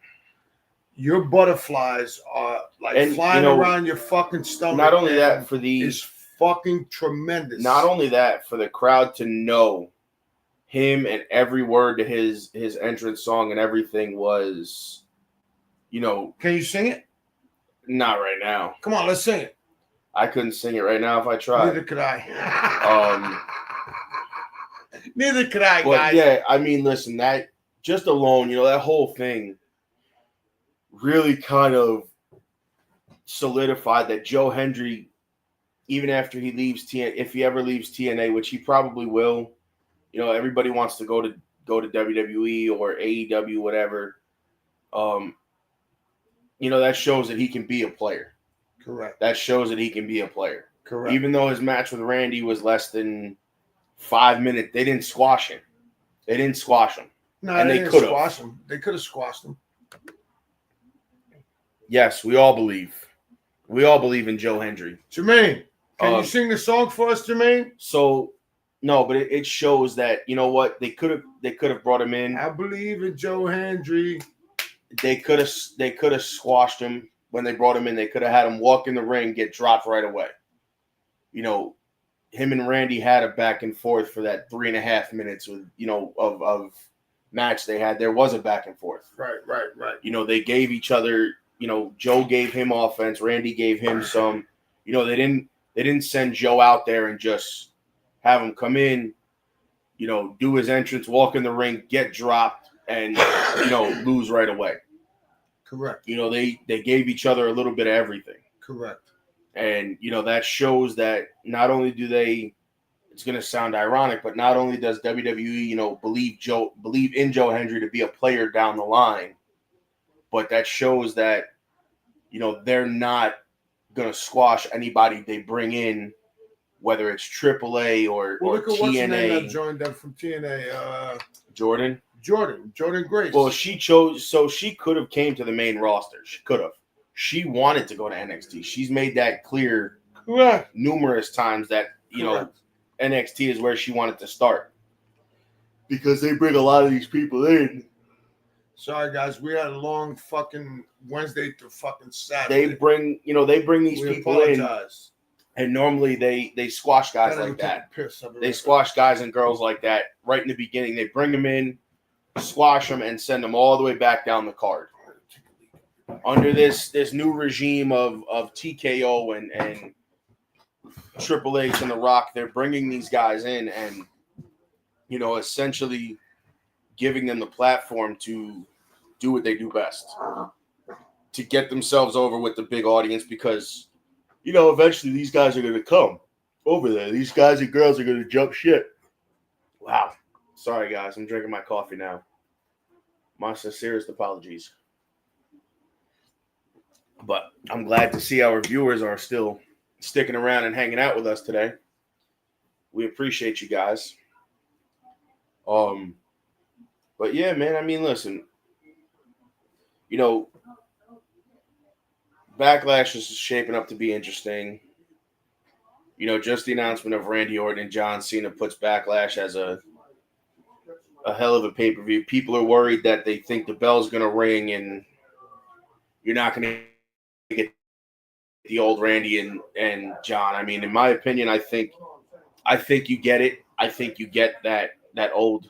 your butterflies are like flying around your fucking stomach. Not only that, it's fucking tremendous. Not only that, for the crowd to know him and every word to his entrance song and everything was, you know. Can you sing it? Not right now. Come on, let's sing it. I couldn't sing it right now if I tried. Neither could I. Neither could I, but guys. Yeah, I mean, listen, that just alone, you know, that whole thing really kind of solidified that Joe Hendry, even after he leaves TNA, if he ever leaves TNA, which he probably will, you know, everybody wants to go to WWE or AEW, whatever. You know, that shows that he can be a player. Correct. That shows that he can be a player. Correct. Even though his match with Randy was less than 5 minutes, they didn't squash him. No, and they they didn't could squash him. They could have squashed him. Yes, we all believe. We all believe in Joe Hendry. Jermaine, can you sing the song for us, Jermaine? So, no, but it shows that, you know what, they could have brought him in. I believe in Joe Hendry. They could have squashed him when they brought him in. They could have had him walk in the ring, get dropped right away. You know, him and Randy had a back and forth for that 3.5 minutes with, you know, of match they had. There was a back and forth. Right. You know, they gave each other, you know, Joe gave him offense, Randy gave him some. You know, they didn't send Joe out there and just have him come in, you know, do his entrance, walk in the ring, get dropped, and, you know, lose right away. Correct. You know, they gave each other a little bit of everything. Correct. And, you know, that shows that not only do they, it's going to sound ironic, but not only does WWE, you know, believe in Joe Hendry to be a player down the line, but that shows that, you know, they're not going to squash anybody they bring in, whether it's AAA or look at TNA. What's her name that joined them from TNA? Jordan Grace. Well, she chose, so she could have came to the main roster. She could have. She wanted to go to NXT. She's made that clear numerous times that, you know, NXT is where she wanted to start. because they bring a lot of these people in. Sorry, guys. We had a long fucking Wednesday to fucking Saturday. They bring these We people in, apologize. and normally they squash guys like that. They squash guys and girls like that right in the beginning. They bring them in, squash them, and send them all the way back down the card. Under this new regime of TKO and Triple H and The Rock, they're bringing these guys in and, you know, essentially giving them the platform to do what they do best, to get themselves over with the big audience, because, you know, eventually these guys are going to come over there. These guys and girls are going to jump shit. Wow. Sorry, guys. I'm drinking my coffee now. My sincerest apologies. But I'm glad to see our viewers are still sticking around and hanging out with us today. We appreciate you guys. But yeah, man, I mean, listen, you know, Backlash is shaping up to be interesting. You know, just the announcement of Randy Orton and John Cena puts Backlash as a hell of a pay-per-view. People are worried that they think the bell's going to ring and you're not going to get the old Randy and John. I mean, in my opinion, I think you get it. I think you get that old,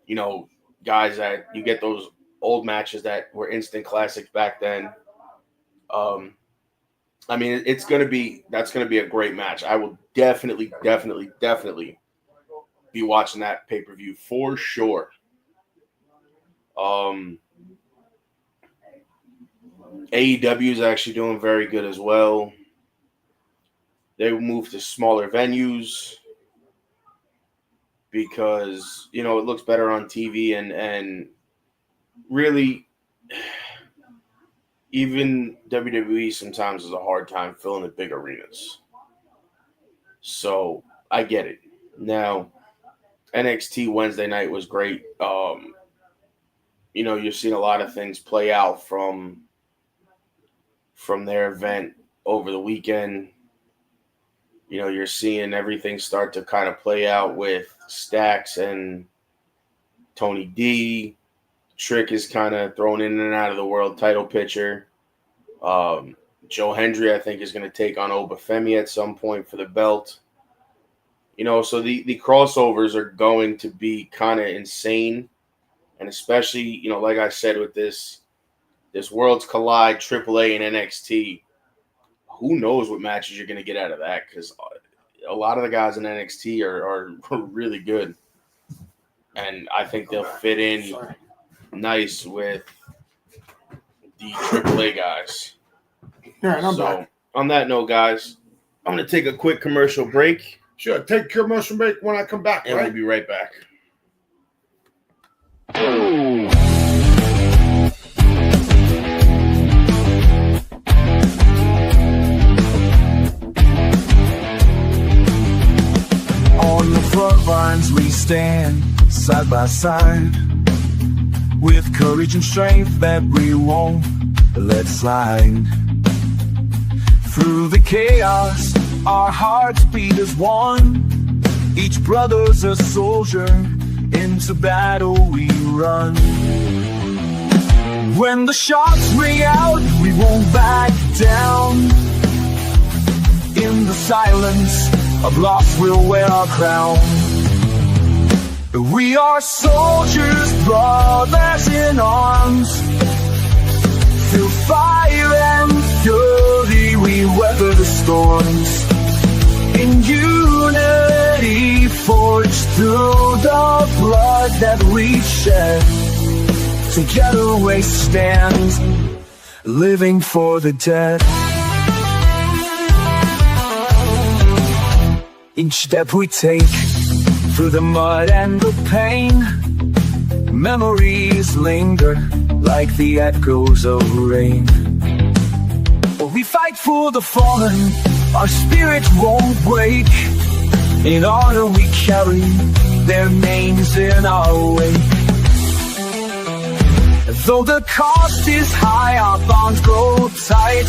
you know, guys, that you get those old matches that were instant classics back then. I mean, that's going to be a great match. I will definitely be watching that pay-per-view for sure. AEW is actually doing very good as well. They moved to smaller venues because, you know, it looks better on TV, and really, even WWE sometimes has a hard time filling the big arenas. So I get it. Now, NXT Wednesday night was great. You know, you've seen a lot of things play out from their event over the weekend. You know, you're seeing everything start to kind of play out with Stacks and Tony D. Trick is kind of thrown in and out of the world title picture. Joe Hendry, I think, is going to take on Obafemi at some point for the belt. You know, so the crossovers are going to be kind of insane. And especially, you know, like I said, with this Worlds Collide, AAA, and NXT, who knows what matches you're going to get out of that, because a lot of the guys in NXT are really good. And I think they'll fit in nice with the AAA guys. Yeah, and I'm so, back. On that note, guys, I'm going to take a quick commercial break. Sure, take a commercial break when I come back, And right? we'll be right back. On the front lines we stand, side by side, with courage and strength that we won't let slide. Through the chaos, our hearts beat as one. Each brother's a soldier, into battle we run. When the shots ring out, we won't back down. In the silence of loss, we'll wear our crown. We are soldiers, brothers in arms. Through fire and fury, we weather the storms. In unity, forged through the blood that we shed. Together we stand, living for the dead. Each step we take through the mud and the pain, memories linger like the echoes of rain. We fight for the fallen, our spirit won't break. In honor we carry their names in our wake. Though the cost is high, our bonds grow tight.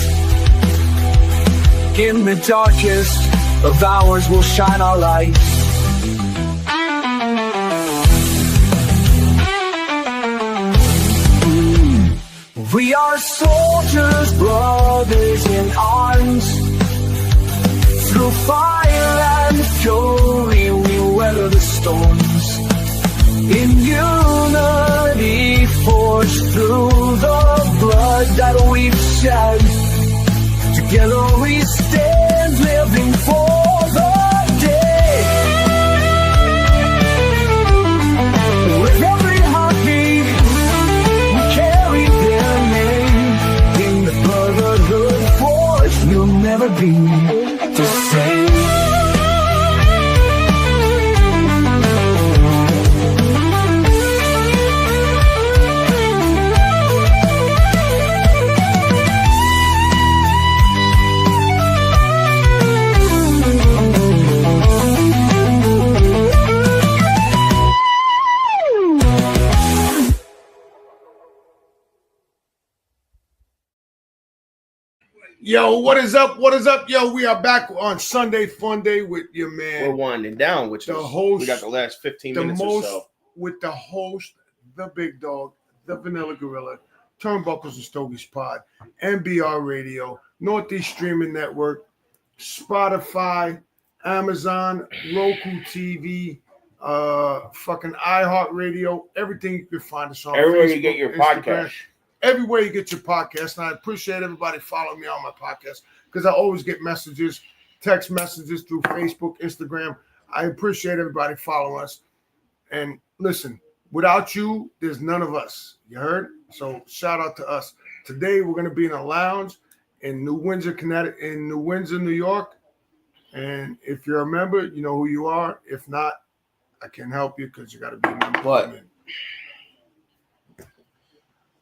In the darkest of hours we'll shine our light. We are soldiers, brothers in arms. Through fire and fury, we weather the storms. In unity, forged through the blood that we've shed. Together we stand, living for the day. With every heartbeat, we carry their name. In the brotherhood force, you'll never be the same. Yo, what is up? What is up? Yo, we are back on Sunday Fun Day with your man. We're winding down, which the is host. We got the last 15 the minutes most, or so. With the host, the big dog, the Vanilla Gorilla, Turnbuckles and Stogies Pod, NBR Radio, Northeast Streaming Network, Spotify, Amazon, Roku TV, fucking iHeartRadio, everything you can find us on. Everywhere Facebook, you get your Instagram, podcast. everywhere you get your podcast. And I appreciate everybody following me on my podcast because I always get messages, text messages through Facebook, Instagram. I appreciate everybody following us. And listen, without you, there's none of us. You heard? So shout out to us. Today we're going to be in a lounge in New Windsor, Connecticut, in New Windsor, New York. And if you're a member, you know who you are. If not, I can help you because you got to be a member. But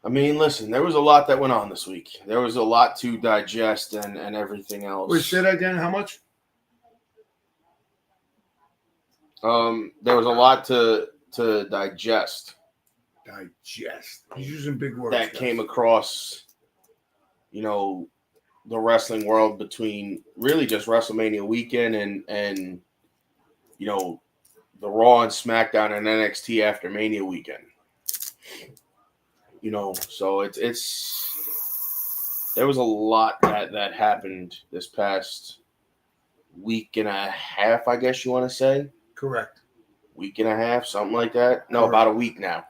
I mean, listen, there was a lot that went on this week. There was a lot to digest and everything else. Wait, say that again. How much? There was a lot to digest. Digest. He's using big words. That came across, the wrestling world between really just WrestleMania weekend and the Raw and SmackDown and NXT after Mania weekend. So it's there was a lot that happened this past week and a half, I guess you want to say. Correct. Week and a half, something like that. No, Correct. About a week now,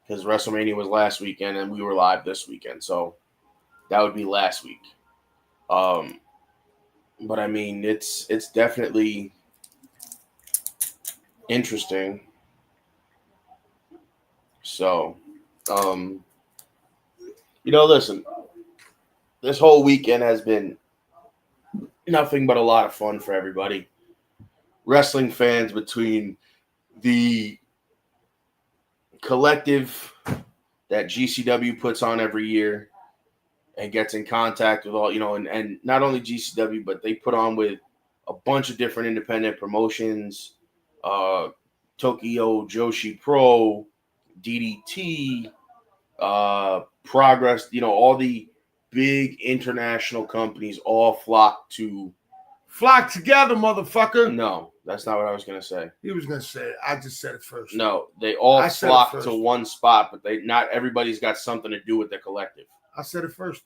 because WrestleMania was last weekend and we were live this weekend, so that would be last week. But I mean, it's definitely interesting. So, listen, this whole weekend has been nothing but a lot of fun for everybody. Wrestling fans, between the collective that GCW puts on every year and gets in contact with all, and not only GCW, but they put on with a bunch of different independent promotions, Tokyo Joshi Pro, DDT, Progress, all the big international companies all flock together, motherfucker. No, that's not what I was going to say. He was going to say it. I just said it first. No, they all flock to one spot, but not everybody's got something to do with the collective. I said it first.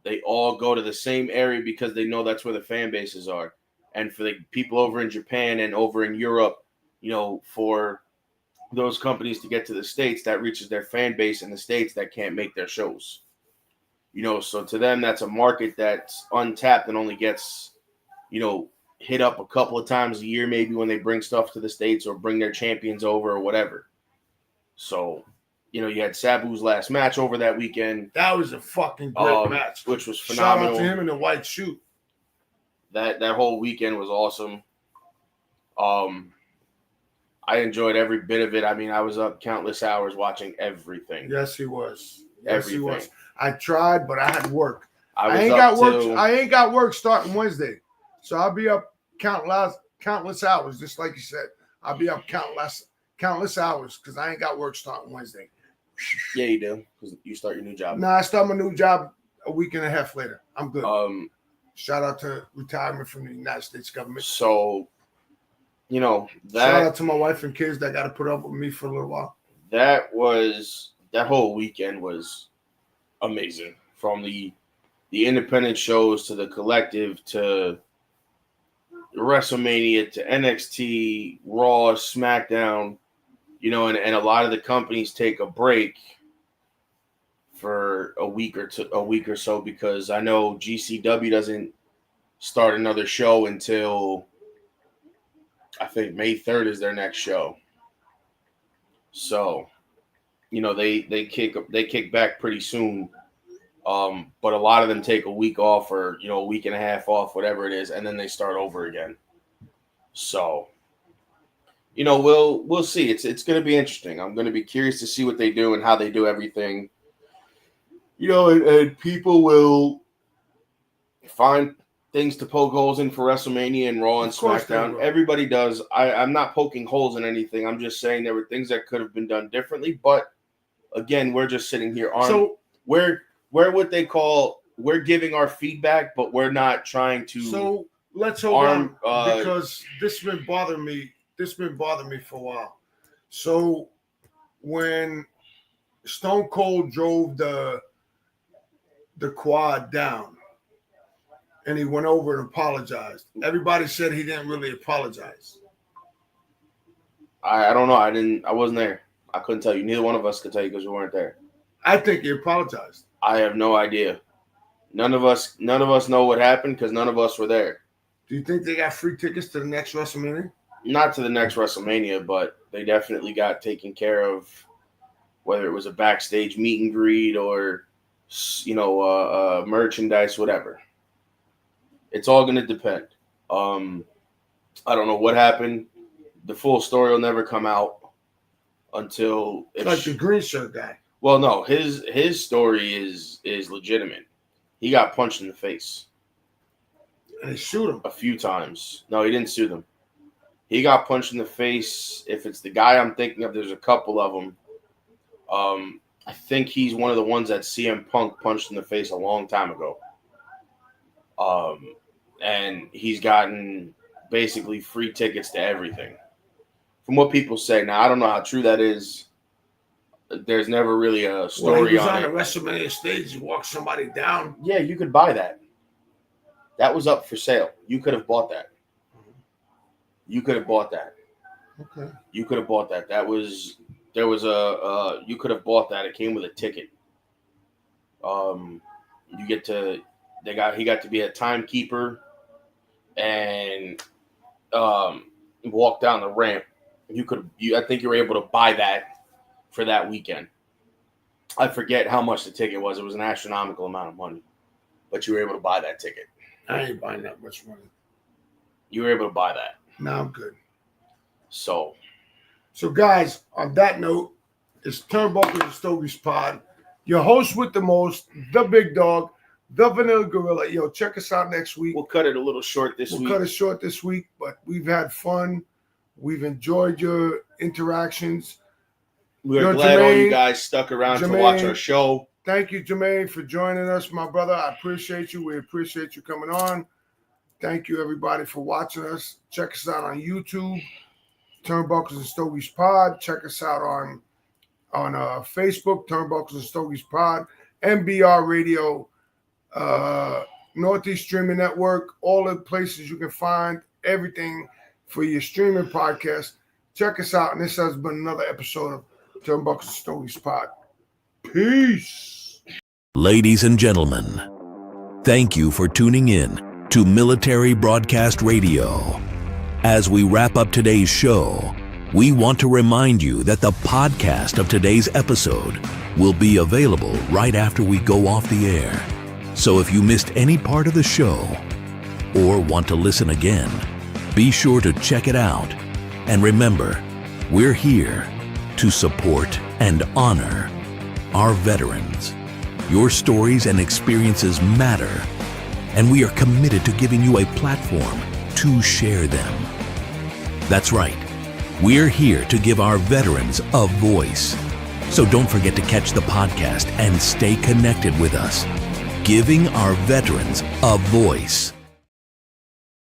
They all go to the same area because they know that's where the fan bases are. And for the people over in Japan and over in Europe, for those companies to get to the States, that reaches their fan base in the States that can't make their shows. So to them, that's a market that's untapped and only gets, hit up a couple of times a year, maybe when they bring stuff to the States or bring their champions over or whatever. So, you had Sabu's last match over that weekend. That was a fucking great match. Which was phenomenal. Shout out to him in the white suit. That whole weekend was awesome. I enjoyed every bit of it. I mean, I was up countless hours watching everything. Yes, he was. Everything. He was. I tried, but I had work. I ain't got work starting Wednesday. So I'll be up countless hours, just like you said. I'll be up countless hours because I ain't got work starting Wednesday. Yeah, you do, because you start your new job. Nah, I start my new job a week and a half later. I'm good. Shout out to retirement from the United States government. So, shout out to my wife and kids that got to put up with me for a little while. That whole weekend was amazing. From the independent shows to the collective to WrestleMania to NXT, Raw, SmackDown, and a lot of the companies take a break for a week or so, because I know GCW doesn't start another show until I think May 3rd is their next show. So, they kick back pretty soon. But a lot of them take a week off or, a week and a half off, whatever it is, and then they start over again. So, we'll see. It's going to be interesting. I'm going to be curious to see what they do and how they do everything. And people will find things to poke holes in for WrestleMania and Raw and SmackDown. Everybody does. I'm not poking holes in anything. I'm just saying there were things that could have been done differently. But again, we're just sitting here armed. So we're what they call, we're giving our feedback, but we're not trying to. So let's hold on, because this has been bothering me. This has been bothering me for a while. So when Stone Cold drove the quad down and he went over and apologized, everybody said he didn't really apologize. I don't know. I wasn't there. I couldn't tell you. Neither one of us could tell you because we weren't there. I think he apologized. I have no idea. None of us know what happened because none of us were there. Do you think they got free tickets to the next WrestleMania? Not to the next WrestleMania, but they definitely got taken care of, whether it was a backstage meet and greet or, merchandise, whatever. It's all going to depend. I don't know what happened. The full story will never come out until like the green shirt guy. Well, no, his story is legitimate. He got punched in the face. And he sued him a few times. No, he didn't sue them. He got punched in the face. If it's the guy I'm thinking of, there's a couple of them. I think he's one of the ones that CM Punk punched in the face a long time ago. And he's gotten basically free tickets to everything. From what people say. Now, I don't know how true that is. There's never really a story on it. He was on a WrestleMania stage. He walked somebody down. Yeah, you could buy that. That was up for sale. You could have bought that. You could have bought that. Okay. You could have bought that. You could have bought that. It came with a ticket. He got to be a timekeeper and walk down the ramp. I think you were able to buy that for that weekend. I forget how much the ticket was. It was an astronomical amount of money, but you were able to buy that ticket. I ain't buying that much money. You were able to buy that. No, I'm good. So guys, on that note, it's Turnbuckles and Stogies Pod. Your host with the most, the big dog, the Vanilla Gorilla. Yo, check us out next week. We'll cut it a little short this week. We'll cut it short this week, but we've had fun. We've enjoyed your interactions. We're glad all you guys stuck around to watch our show. Thank you, Jermaine, for joining us, my brother. I appreciate you. We appreciate you coming on. Thank you, everybody, for watching us. Check us out on YouTube, Turnbuckles and Stogies Pod. Check us out on Facebook, Turnbuckles and Stogies Pod, MBR Radio, Northeast Streaming Network, all the places you can find everything for your streaming podcast. Check us out. And this has been another episode of Turnbuckles and Stogies Pod. Peace. Ladies and gentlemen, thank you for tuning in to Military Broadcast Radio. As we wrap up today's show, we want to remind you that the podcast of today's episode will be available right after we go off the air. So if you missed any part of the show or want to listen again, be sure to check it out. And remember, we're here to support and honor our veterans. Your stories and experiences matter, and we are committed to giving you a platform to share them. That's right. We're here to give our veterans a voice. So don't forget to catch the podcast and stay connected with us. Giving our veterans a voice.